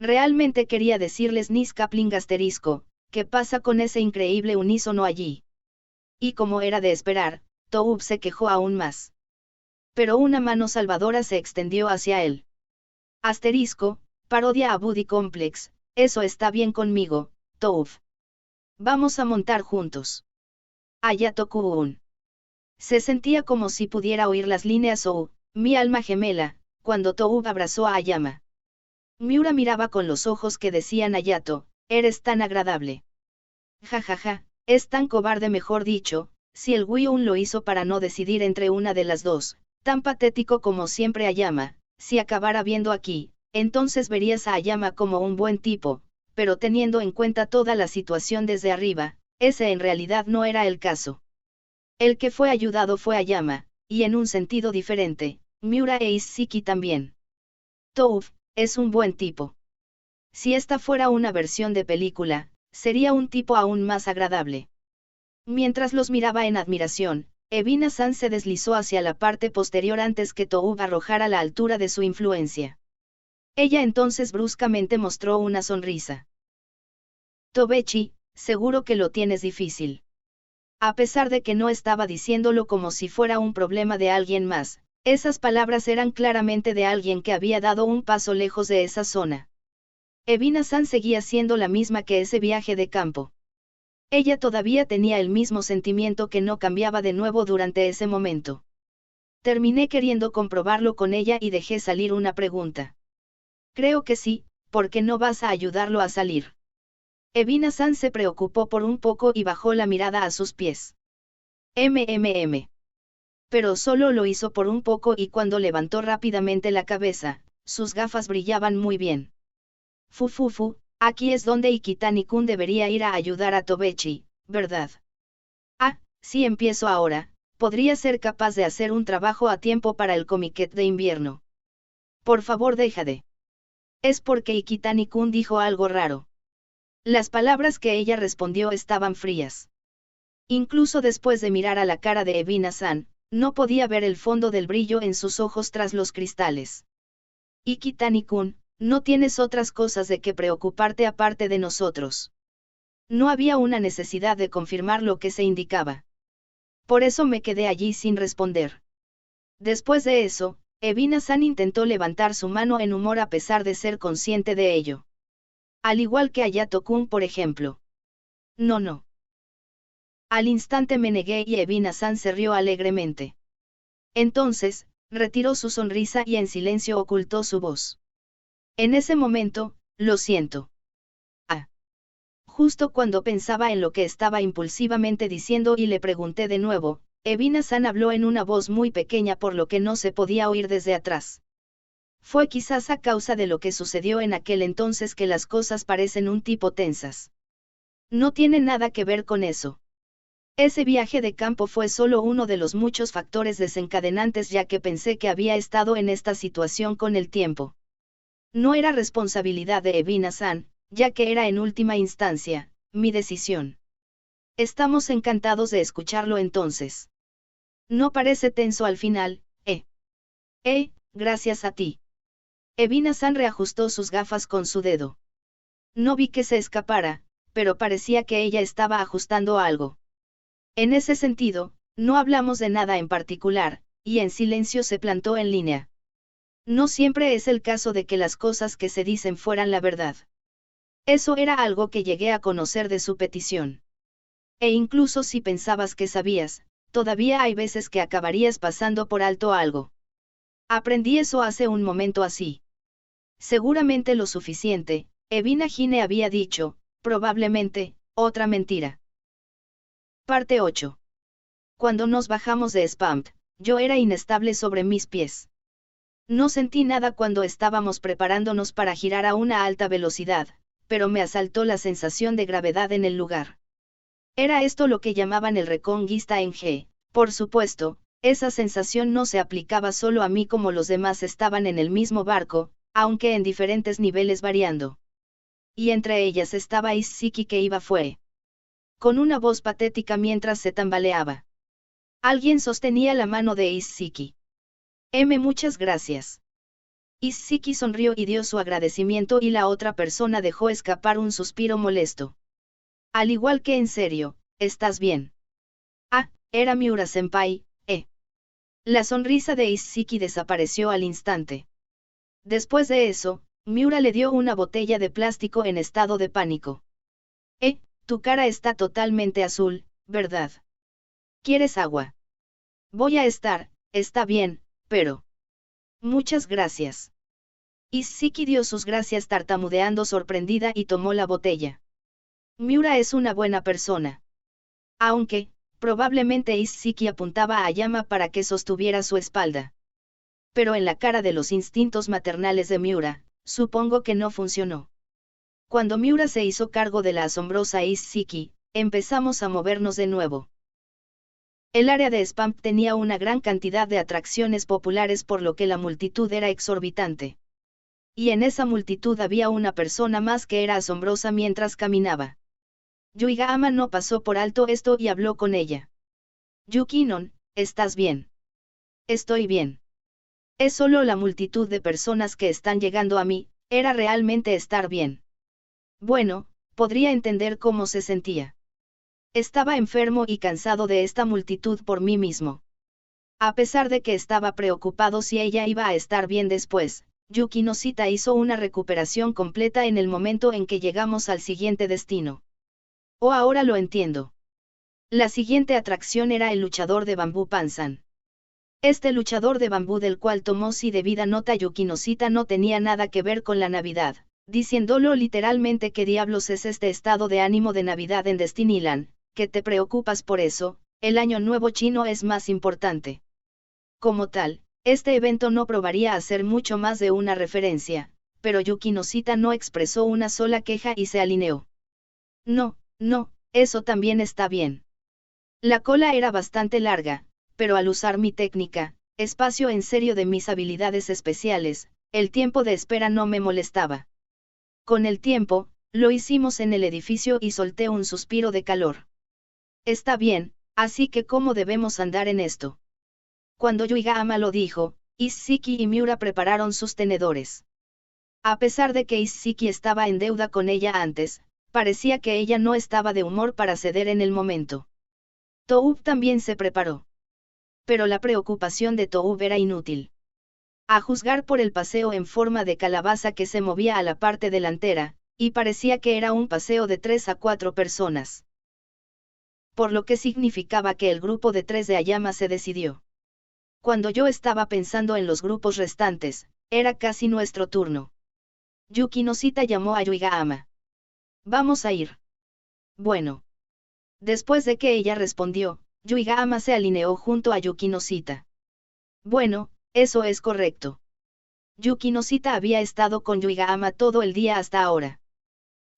Realmente quería decirles Niskapling asterisco, ¿qué pasa con ese increíble unísono allí? Y como era de esperar, Toub se quejó aún más. Pero una mano salvadora se extendió hacia él. Asterisco, parodia a Buddy Complex, eso está bien conmigo, Toub. Vamos a montar juntos. Ayato-kun. Se sentía como si pudiera oír las líneas mi alma gemela, cuando Toub abrazó a Ayama. Miura miraba con los ojos que decían Ayato, eres tan agradable. Jajaja, es tan cobarde mejor dicho, si el Wii-un lo hizo para no decidir entre una de las dos, tan patético como siempre Ayama, si acabara viendo aquí, entonces verías a Ayama como un buen tipo, pero teniendo en cuenta toda la situación desde arriba, ese en realidad no era el caso. El que fue ayudado fue Ayama, y en un sentido diferente, Miura e Isshiki también. Toub, es un buen tipo. Si esta fuera una versión de película, sería un tipo aún más agradable. Mientras los miraba en admiración, Evina-san se deslizó hacia la parte posterior antes que Toub arrojara la altura de su influencia. Ella entonces bruscamente mostró una sonrisa. Tobechi, seguro que lo tienes difícil. A pesar de que no estaba diciéndolo como si fuera un problema de alguien más, esas palabras eran claramente de alguien que había dado un paso lejos de esa zona. Evina-san seguía siendo la misma que ese viaje de campo. Ella todavía tenía el mismo sentimiento que no cambiaba de nuevo durante ese momento. Terminé queriendo comprobarlo con ella y dejé salir una pregunta. Creo que sí, ¿por qué no vas a ayudarlo a salir? Evina-san se preocupó por un poco y bajó la mirada a sus pies. Pero solo lo hizo por un poco y cuando levantó rápidamente la cabeza, sus gafas brillaban muy bien. Aquí es donde Ikitani-kun debería ir a ayudar a Tobechi, ¿verdad? Si empiezo ahora, podría ser capaz de hacer un trabajo a tiempo para el comiquet de invierno. Por favor deja de. Es porque Ikitani-kun dijo algo raro. Las palabras que ella respondió estaban frías. Incluso después de mirar a la cara de Evina-san, no podía ver el fondo del brillo en sus ojos tras los cristales. Ikitani-kun, no tienes otras cosas de que preocuparte aparte de nosotros. No había una necesidad de confirmar lo que se indicaba. Por eso me quedé allí sin responder. Después de eso, Evina-san intentó levantar su mano en humor a pesar de ser consciente de ello. Al igual que Ayato-kun por ejemplo. No. Al instante me negué y Evina-san se rió alegremente. Entonces, retiró su sonrisa y en silencio ocultó su voz. En ese momento, lo siento. Justo cuando pensaba en lo que estaba impulsivamente diciendo y le pregunté de nuevo, Evina-san habló en una voz muy pequeña por lo que no se podía oír desde atrás. Fue quizás a causa de lo que sucedió en aquel entonces que las cosas parecen un tipo tensas. No tiene nada que ver con eso. Ese viaje de campo fue solo uno de los muchos factores desencadenantes ya que pensé que había estado en esta situación con el tiempo. No era responsabilidad de Evina-san, ya que era en última instancia, mi decisión. Estamos encantados de escucharlo entonces. No parece tenso al final, gracias a ti. Evina-san reajustó sus gafas con su dedo. No vi que se escapara, pero parecía que ella estaba ajustando algo. En ese sentido, no hablamos de nada en particular, y en silencio se plantó en línea. No siempre es el caso de que las cosas que se dicen fueran la verdad. Eso era algo que llegué a conocer de su petición. E incluso si pensabas que sabías, todavía hay veces que acabarías pasando por alto algo. Aprendí eso hace un momento así. Seguramente lo suficiente, Evina Hine había dicho, probablemente, otra mentira. Parte 8. Cuando nos bajamos de Spampt, yo era inestable sobre mis pies. No sentí nada cuando estábamos preparándonos para girar a una alta velocidad, pero me asaltó la sensación de gravedad en el lugar. Era esto lo que llamaban el Reconquista en G. Por supuesto, esa sensación no se aplicaba solo a mí, como los demás estaban en el mismo barco, aunque en diferentes niveles variando. Y entre ellas estaba Isshiki, que iba fue con una voz patética mientras se tambaleaba. Alguien sostenía la mano de Isshiki. Muchas gracias. Isshiki sonrió y dio su agradecimiento, y la otra persona dejó escapar un suspiro molesto. Al igual que en serio, ¿estás bien? Ah, era Miura-senpai, La sonrisa de Isshiki desapareció al instante. Después de eso, Miura le dio una botella de plástico en estado de pánico. Tu cara está totalmente azul, ¿verdad? ¿Quieres agua? Está bien, pero... Muchas gracias. Isshiki dio sus gracias tartamudeando sorprendida y tomó la botella. Miura es una buena persona. Aunque, probablemente Isshiki apuntaba a Yama para que sostuviera su espalda. Pero en la cara de los instintos maternales de Miura, supongo que no funcionó. Cuando Miura se hizo cargo de la asombrosa Isshiki, empezamos a movernos de nuevo. El área de Spamp tenía una gran cantidad de atracciones populares, por lo que la multitud era exorbitante. Y en esa multitud había una persona más que era asombrosa mientras caminaba. Yuigahama no pasó por alto esto y habló con ella. Yukinon, ¿estás bien? Estoy bien. Es solo la multitud de personas que están llegando a mí, era realmente estar bien. Bueno, podría entender cómo se sentía. Estaba enfermo y cansado de esta multitud por mí mismo. A pesar de que estaba preocupado si ella iba a estar bien después, Yuki Noshita hizo una recuperación completa en el momento en que llegamos al siguiente destino. Ahora lo entiendo. La siguiente atracción era el luchador de bambú Pansan. Este luchador de bambú, del cual tomó sí debida nota Yuki Noshita, no tenía nada que ver con la Navidad, diciéndolo literalmente. ¿Qué diablos es este estado de ánimo de Navidad en Destinyland? ¿Que te preocupas por eso? El Año Nuevo chino es más importante. Como tal, este evento no probaría a ser mucho más de una referencia, pero Yuki Noshita no expresó una sola queja y se alineó. No, eso también está bien. La cola era bastante larga, pero al usar mi técnica, espacio en serio de mis habilidades especiales, el tiempo de espera no me molestaba. Con el tiempo, lo hicimos en el edificio y solté un suspiro de calor. Está bien, así que ¿cómo debemos andar en esto? Cuando Yuigahama lo dijo, Isshiki y Miura prepararon sus tenedores. A pesar de que Isshiki estaba en deuda con ella antes, parecía que ella no estaba de humor para ceder en el momento. Toub también se preparó. Pero la preocupación de Toub era inútil. A juzgar por el paseo en forma de calabaza que se movía a la parte delantera, y parecía que era un paseo de 3 a 4 personas. Por lo que significaba que el grupo de 3 de Ayama se decidió. Cuando yo estaba pensando en los grupos restantes, era casi nuestro turno. Yuki Noshita llamó a Yuigahama. Vamos a ir. Bueno. Después de que ella respondió, Yuigahama se alineó junto a Yuki Noshita. Bueno, eso es correcto. Yuki Noshita había estado con Yuigahama todo el día hasta ahora.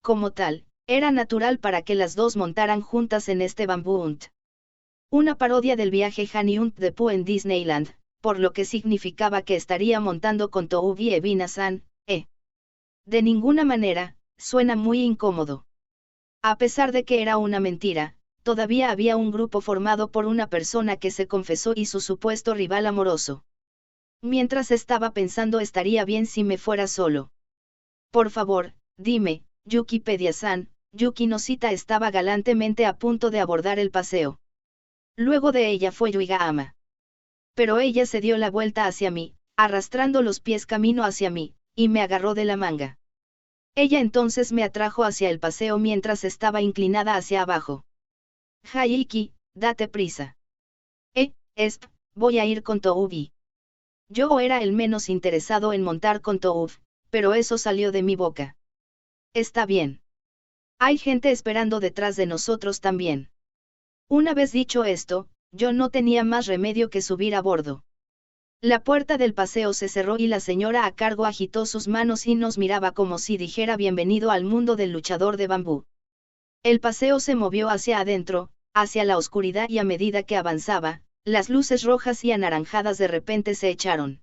Como tal, era natural para que las dos montaran juntas en este Bamboo Hunt. Una parodia del viaje Honey Hunt de Pooh en Disneyland, por lo que significaba que estaría montando con Toub y Evina-san, De ninguna manera, suena muy incómodo. A pesar de que era una mentira, todavía había un grupo formado por una persona que se confesó y su supuesto rival amoroso. Mientras estaba pensando, estaría bien si me fuera solo. Por favor, dime, Yukipedia-san. Yuki Noshita estaba galantemente a punto de abordar el paseo. Luego de ella fue Yuigahama. Pero ella se dio la vuelta hacia mí, arrastrando los pies camino hacia mí, y me agarró de la manga. Ella entonces me atrajo hacia el paseo mientras estaba inclinada hacia abajo. Hayiki, date prisa. Voy a ir con Toubi. Yo era el menos interesado en montar con Toub, pero eso salió de mi boca. Está bien. Hay gente esperando detrás de nosotros también. Una vez dicho esto, yo no tenía más remedio que subir a bordo. La puerta del paseo se cerró y la señora a cargo agitó sus manos y nos miraba como si dijera bienvenido al mundo del luchador de bambú. El paseo se movió hacia adentro, hacia la oscuridad y a medida que avanzaba, las luces rojas y anaranjadas de repente se echaron.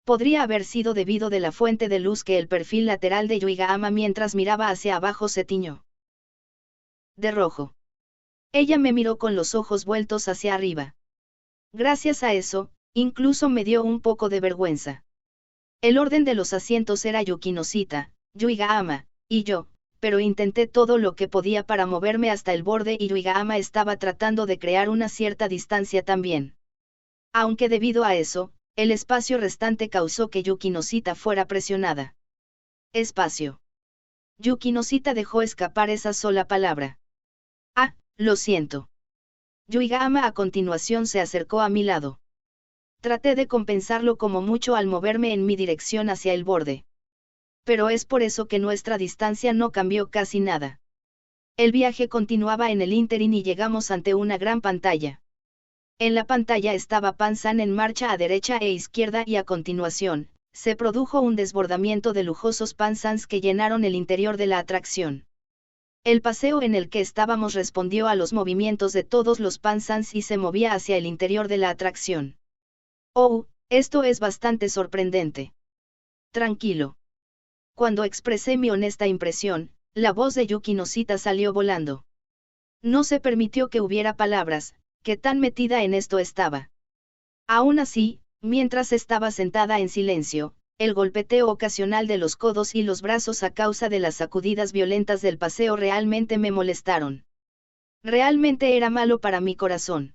Podría haber sido debido de la fuente de luz que el perfil lateral de Yuigahama mientras miraba hacia abajo se tiñó de rojo. Ella me miró con los ojos vueltos hacia arriba. Gracias a eso, incluso me dio un poco de vergüenza. El orden de los asientos era Yukinosita, Yuigahama, y yo, pero intenté todo lo que podía para moverme hasta el borde y Yuigahama estaba tratando de crear una cierta distancia también. Aunque debido a eso, el espacio restante causó que Yukinosita fuera presionada. Espacio. Yukinosita dejó escapar esa sola palabra. Ah, lo siento. Yuigahama a continuación se acercó a mi lado. Traté de compensarlo como mucho al moverme en mi dirección hacia el borde. Pero es por eso que nuestra distancia no cambió casi nada. El viaje continuaba en el ínterin y llegamos ante una gran pantalla. En la pantalla estaba Pan-san en marcha a derecha e izquierda y a continuación, se produjo un desbordamiento de lujosos Pan-sans que llenaron el interior de la atracción. El paseo en el que estábamos respondió a los movimientos de todos los Pan-sans y se movía hacia el interior de la atracción. Oh, esto es bastante sorprendente. Tranquilo. Cuando expresé mi honesta impresión, la voz de Yukinosita salió volando. No se permitió que hubiera palabras, que tan metida en esto estaba. Aún así, mientras estaba sentada en silencio, el golpeteo ocasional de los codos y los brazos a causa de las sacudidas violentas del paseo realmente me molestaron. Realmente era malo para mi corazón.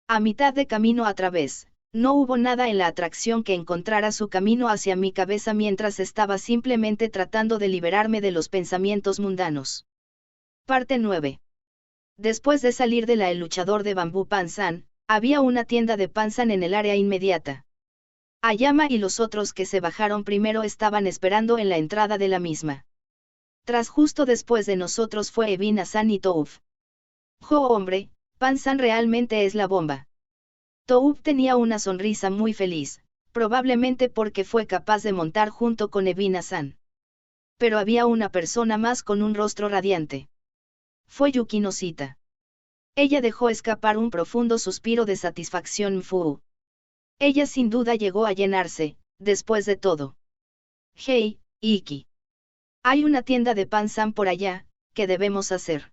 A mitad de camino a través, no hubo nada en la atracción que encontrara su camino hacia mi cabeza mientras estaba simplemente tratando de liberarme de los pensamientos mundanos. Parte 9. Después de salir de El luchador de bambú Pan-san, había una tienda de Pan-san en el área inmediata. Ayama y los otros que se bajaron primero estaban esperando en la entrada de la misma. Tras justo después de nosotros fue Ebina-san y Touf. ¡Jo hombre, Pan-san realmente es la bomba! Touf tenía una sonrisa muy feliz, probablemente porque fue capaz de montar junto con Ebina-san. Pero había una persona más con un rostro radiante. Fue Yukinosita. Ella dejó escapar un profundo suspiro de satisfacción. Ella sin duda llegó a llenarse, después de todo. Hey, Iki. Hay una tienda de Pan-san por allá, ¿qué debemos hacer?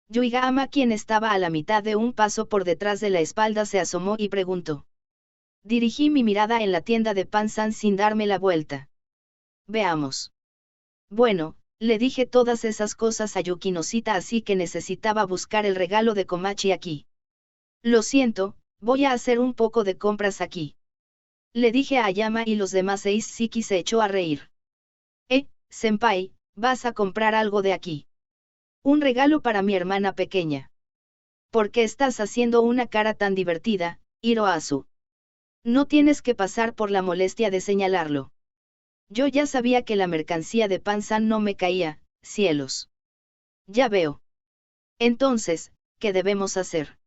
Yuigahama, quien estaba a la mitad de un paso por detrás de la espalda, se asomó y preguntó. Dirigí mi mirada en la tienda de Pan-san sin darme la vuelta. Veamos. Bueno, le dije todas esas cosas a Yukinosita, así que necesitaba buscar el regalo de Komachi aquí. Lo siento, voy a hacer un poco de compras aquí. Le dije a Ayama y los demás. Siki se echó a reír. Senpai, ¿vas a comprar algo de aquí? Un regalo para mi hermana pequeña. ¿Por qué estás haciendo una cara tan divertida, Hiroazu? No tienes que pasar por la molestia de señalarlo. Yo ya sabía que la mercancía de Pan-san no me caía, cielos. Ya veo. Entonces, ¿qué debemos hacer?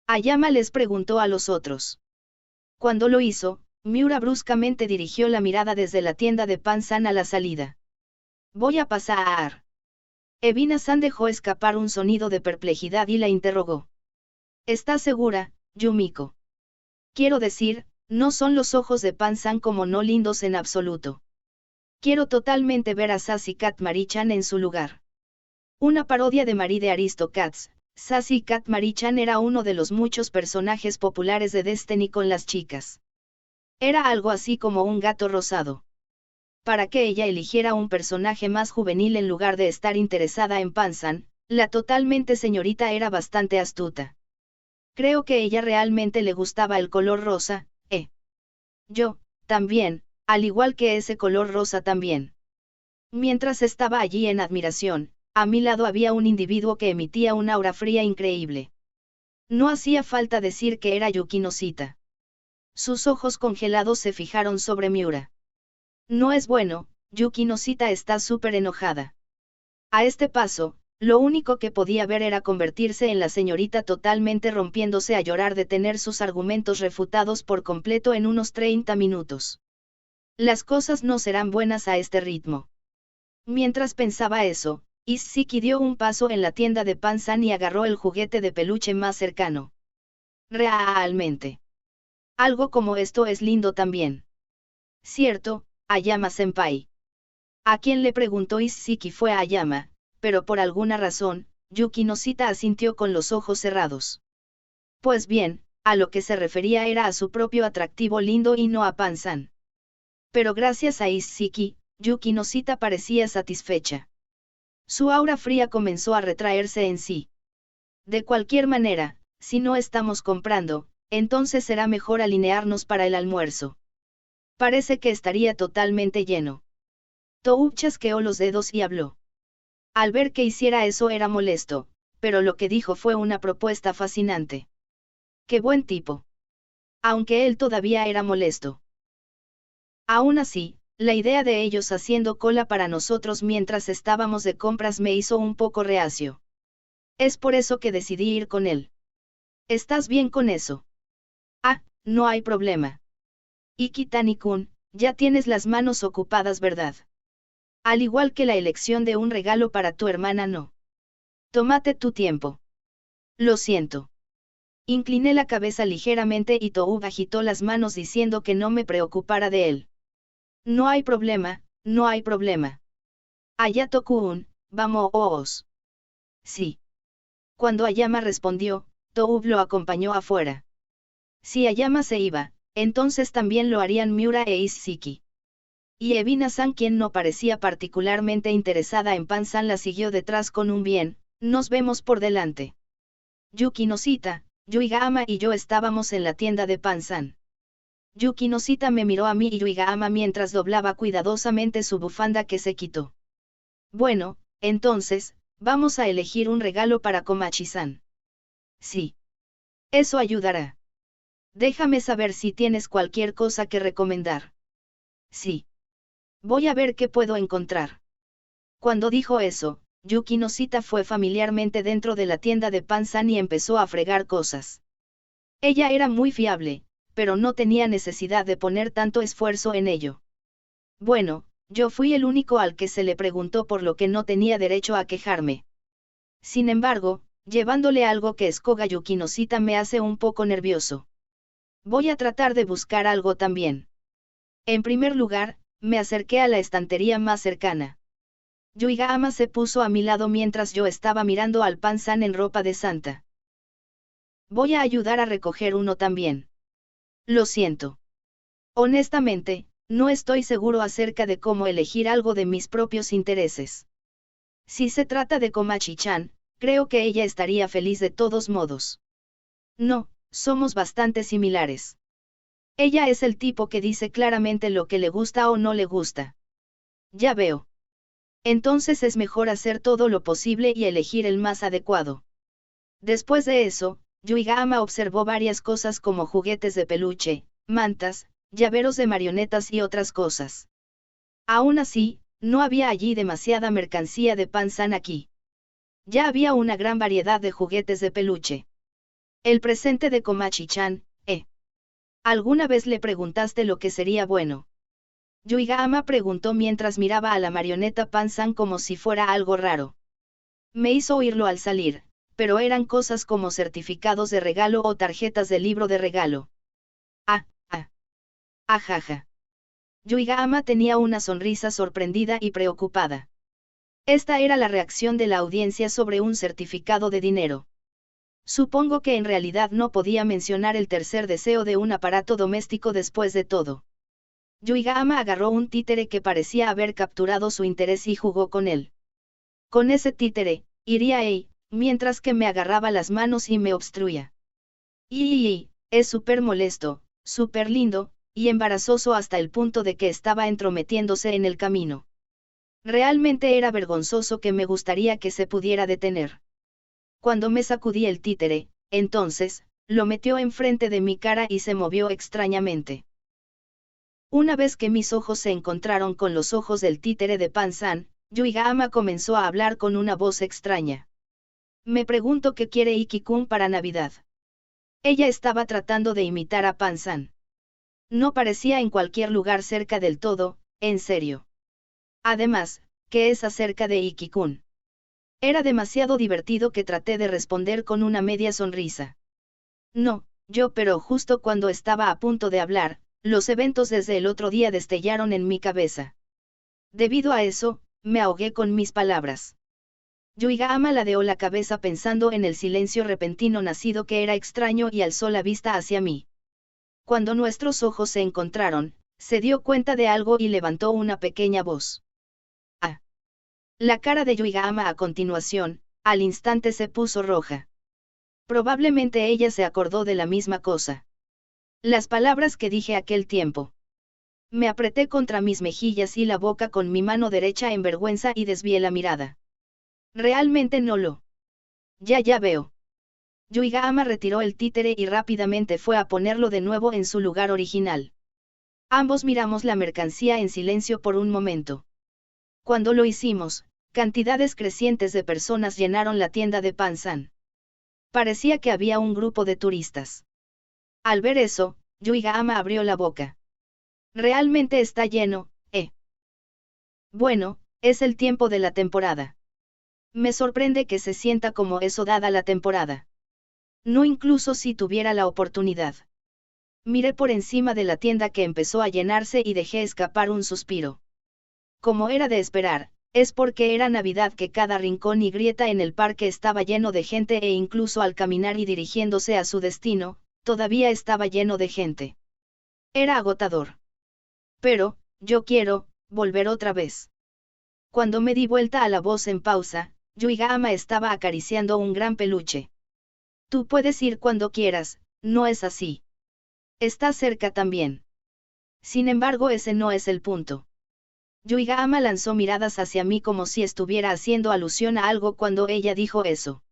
Ayama les preguntó a los otros. Cuando lo hizo, Miura bruscamente dirigió la mirada desde la tienda de Pan-san a la salida. Voy a pasar. Ebina-san dejó escapar un sonido de perplejidad y la interrogó. ¿Estás segura, Yumiko? Quiero decir, no son los ojos de Pan-san como no lindos en absoluto. Quiero totalmente ver a Sassy Cat Marichan en su lugar. Una parodia de Marie de Aristocats, Sassy Cat Marichan era uno de los muchos personajes populares de Destiny con las chicas. Era algo así como un gato rosado. Para que ella eligiera un personaje más juvenil en lugar de estar interesada en Pan-san, la totalmente señorita era bastante astuta. Creo que ella realmente le gustaba el color rosa, Yo, también, al igual que ese color rosa también. Mientras estaba allí en admiración, a mi lado había un individuo que emitía una aura fría increíble. No hacía falta decir que era Yukinosita. Sus ojos congelados se fijaron sobre Miura. No es bueno, Yukinosita está súper enojada. A este paso, Lo único que podía ver era convertirse en la señorita totalmente rompiéndose a llorar de tener sus argumentos refutados por completo en unos 30 minutos. Las cosas no serán buenas a este ritmo. Mientras pensaba eso, Isshiki dio un paso en la tienda de Pan-san y agarró el juguete de peluche más cercano. Realmente. Algo como esto es lindo también. Cierto, Ayama-senpai. A quien le preguntó Isshiki fue a Ayama, pero por alguna razón, Yuki Noshita asintió con los ojos cerrados. Pues bien, a lo que se refería era a su propio atractivo lindo y no a Pan-san. Pero gracias a Isshiki, Yuki Noshita parecía satisfecha. Su aura fría comenzó a retraerse en sí. De cualquier manera, si no estamos comprando, entonces será mejor alinearnos para el almuerzo. Parece que estaría totalmente lleno. Tou chasqueó los dedos y habló. Al ver que hiciera eso era molesto, pero lo que dijo fue una propuesta fascinante. ¡Qué buen tipo! Aunque él todavía era molesto. Aún así, la idea de ellos haciendo cola para nosotros mientras estábamos de compras me hizo un poco reacio. Es por eso que decidí ir con él. ¿Estás bien con eso? Ah, no hay problema. Ikitani-kun, ya tienes las manos ocupadas, ¿verdad? Al igual que la elección de un regalo para tu hermana, no. Tómate tu tiempo. Lo siento. Incliné la cabeza ligeramente y Tou agitó las manos diciendo que no me preocupara de él. No hay problema, no hay problema. Ayato-kun, vamos. Sí. Cuando Ayama respondió, Tou lo acompañó afuera. Si Ayama se iba, entonces también lo harían Miura e Isshiki. Y Ebina-san, quien no parecía particularmente interesada en Pan-san, la siguió detrás con un bien, nos vemos por delante. Yuki Noshita, Yuigahama y yo estábamos en la tienda de Pan-san. Yuki Noshita me miró a mí y Yuigahama mientras doblaba cuidadosamente su bufanda que se quitó. Bueno, entonces, vamos a elegir un regalo para Komachi-san. Sí. Eso ayudará. Déjame saber si tienes cualquier cosa que recomendar. Sí. Voy a ver qué puedo encontrar. Cuando dijo eso, Yuki Noshita fue familiarmente dentro de la tienda de Pan-san y empezó a fregar cosas. Ella era muy fiable, pero no tenía necesidad de poner tanto esfuerzo en ello. Bueno, yo fui el único al que se le preguntó, por lo que no tenía derecho a quejarme. Sin embargo, llevándole algo que escoga Yuki Noshita me hace un poco nervioso. Voy a tratar de buscar algo también. En primer lugar, me acerqué a la estantería más cercana. Yuigahama se puso a mi lado mientras yo estaba mirando al Pan-san en ropa de santa. Voy a ayudar a recoger uno también. Lo siento. Honestamente, no estoy seguro acerca de cómo elegir algo de mis propios intereses. Si se trata de Komachi-chan, creo que ella estaría feliz de todos modos. No, somos bastante similares. Ella es el tipo que dice claramente lo que le gusta o no le gusta. Ya veo. Entonces es mejor hacer todo lo posible y elegir el más adecuado. Después de eso, Yuigahama observó varias cosas como juguetes de peluche, mantas, llaveros de marionetas y otras cosas. Aún así, no había allí demasiada mercancía de Pan-san aquí. Ya había una gran variedad de juguetes de peluche. El presente de Komachi-chan, ¿alguna vez le preguntaste lo que sería bueno? Yuigahama preguntó mientras miraba a la marioneta Pan-san como si fuera algo raro. Me hizo oírlo al salir, pero eran cosas como certificados de regalo o tarjetas de libro de regalo. Ajaja. Yuigahama tenía una sonrisa sorprendida y preocupada. Esta era la reacción de la audiencia sobre un certificado de dinero. Supongo que en realidad no podía mencionar el tercer deseo de un aparato doméstico después de todo. Yuigahama agarró un títere que parecía haber capturado su interés y jugó con él. Con ese títere, iría mientras que me agarraba las manos y me obstruía. Es súper molesto, súper lindo, y embarazoso hasta el punto de que estaba entrometiéndose en el camino. Realmente era vergonzoso que me gustaría que se pudiera detener. Cuando me sacudí el títere, entonces, lo metió enfrente de mi cara y se movió extrañamente. Una vez que mis ojos se encontraron con los ojos del títere de Pan-san, Yuiga-ama comenzó a hablar con una voz extraña. Me pregunto qué quiere Iki-kun para Navidad. Ella estaba tratando de imitar a Pan-san. No parecía en cualquier lugar cerca del todo, en serio. Además, ¿qué es acerca de Iki-kun? Era demasiado divertido que traté de responder con una media sonrisa. No, pero justo cuando estaba a punto de hablar, los eventos desde el otro día destellaron en mi cabeza. Debido a eso, me ahogué con mis palabras. Yuiga-ama ladeó la cabeza pensando en el silencio repentino nacido que era extraño y alzó la vista hacia mí. Cuando nuestros ojos se encontraron, se dio cuenta de algo y levantó una pequeña voz. Ah. La cara de Yuiga-ama a continuación, al instante se puso roja. Probablemente ella se acordó de la misma cosa. Las palabras que dije aquel tiempo. Me apreté contra mis mejillas y la boca con mi mano derecha en vergüenza y desvié la mirada. Realmente no lo. Ya veo. Yuiga-ama retiró el títere y rápidamente fue a ponerlo de nuevo en su lugar original. Ambos miramos la mercancía en silencio por un momento. Cuando lo hicimos, cantidades crecientes de personas llenaron la tienda de Pan-san. Parecía que había un grupo de turistas. Al ver eso, Yuiga-ama abrió la boca. Realmente está lleno, ¿eh? Bueno, es el tiempo de la temporada. Me sorprende que se sienta como eso dada la temporada. No incluso si tuviera la oportunidad. Miré por encima de la tienda que empezó a llenarse y dejé escapar un suspiro. Como era de esperar, es porque era Navidad que cada rincón y grieta en el parque estaba lleno de gente e incluso al caminar y dirigiéndose a su destino, todavía estaba lleno de gente. Era agotador. Pero, yo quiero, volver otra vez. Cuando me di vuelta a la voz en pausa, Yuiga-ama estaba acariciando un gran peluche. Tú puedes ir cuando quieras, ¿no es así? Está cerca también. Sin embargo, ese no es el punto. Yuiga-ama lanzó miradas hacia mí como si estuviera haciendo alusión a algo cuando ella dijo eso.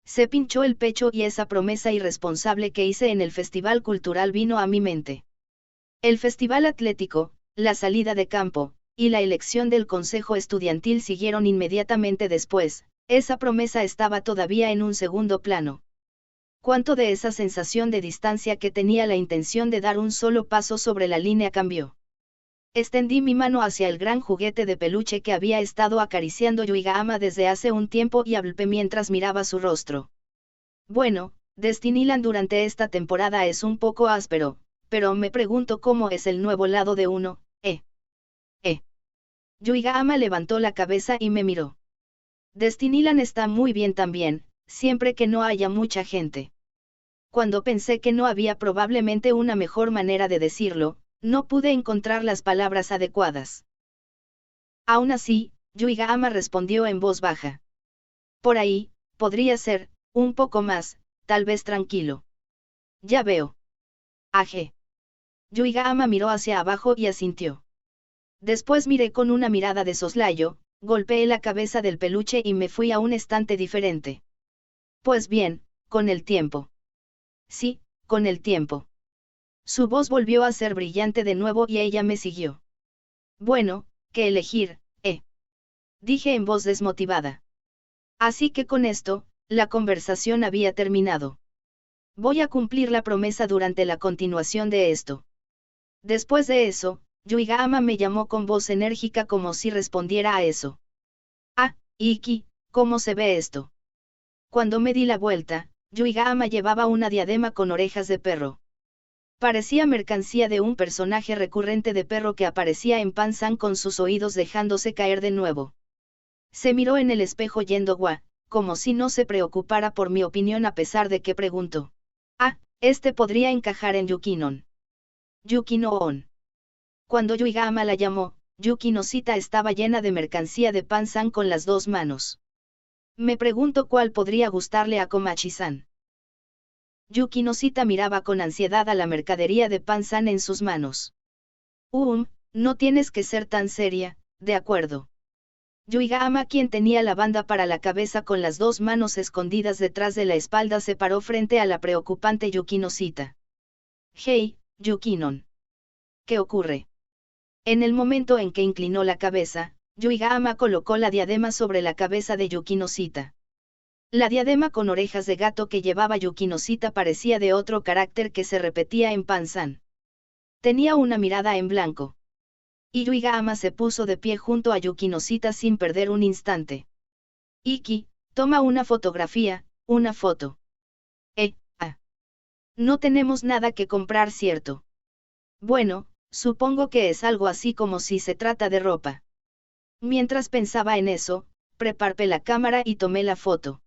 Se pinchó el pecho y esa promesa irresponsable que hice en el festival cultural vino a mi mente. El festival atlético, la salida de campo, y la elección del consejo estudiantil siguieron inmediatamente después, esa promesa estaba todavía en un segundo plano. ¿Cuánto de esa sensación de distancia que tenía la intención de dar un solo paso sobre la línea cambió? Extendí mi mano hacia el gran juguete de peluche que había estado acariciando Yuiga-ama desde hace un tiempo y hablé mientras miraba su rostro. Bueno, Disneyland durante esta temporada es un poco áspero, pero me pregunto cómo es el nuevo lado de uno, Yuiga-ama levantó la cabeza y me miró. Disneyland está muy bien también, siempre que no haya mucha gente. Cuando pensé que no había probablemente una mejor manera de decirlo, no pude encontrar las palabras adecuadas. Aún así, Yuiga-ama respondió en voz baja. Por ahí, podría ser, un poco más, tal vez tranquilo. Ya veo. Aje. Yuiga-ama miró hacia abajo y asintió. Después miré con una mirada de soslayo, golpeé la cabeza del peluche y me fui a un estante diferente. Pues bien, con el tiempo. Sí, con el tiempo. Su voz volvió a ser brillante de nuevo y ella me siguió. Bueno, ¿qué elegir, dije en voz desmotivada. Así que con esto, la conversación había terminado. Voy a cumplir la promesa durante la continuación de esto. Después de eso, Yuiga-ama me llamó con voz enérgica como si respondiera a eso. Ah, Iki, ¿cómo se ve esto? Cuando me di la vuelta, Yuiga-ama llevaba una diadema con orejas de perro. Parecía mercancía de un personaje recurrente de perro que aparecía en Pan-san con sus oídos dejándose caer de nuevo. Se miró en el espejo yendo gua, como si no se preocupara por mi opinión a pesar de que preguntó. Ah, este podría encajar en Yukinon. Yukino-on. Cuando Yuiga-ama la llamó, Yukinosita estaba llena de mercancía de Pan-san con las dos manos. Me pregunto cuál podría gustarle a Komachi-san. Yukinosita miraba con ansiedad a la mercadería de Pan-san en sus manos. No tienes que ser tan seria, de acuerdo. Yuiga-ama, quien tenía la banda para la cabeza con las dos manos escondidas detrás de la espalda, se paró frente a la preocupante Yukinosita. Hey, Yukinon. ¿Qué ocurre? En el momento en que inclinó la cabeza, Yuiga-ama colocó la diadema sobre la cabeza de Yukinosita. La diadema con orejas de gato que llevaba Yukinosita parecía de otro carácter que se repetía en Pansan. Tenía una mirada en blanco. Y Yuiga-ama se puso de pie junto a Yukinosita sin perder un instante. Iki, toma una fotografía, una foto. No tenemos nada que comprar, ¿cierto? Bueno, supongo que es algo así como si se trata de ropa. Mientras pensaba en eso, preparé la cámara y tomé la foto.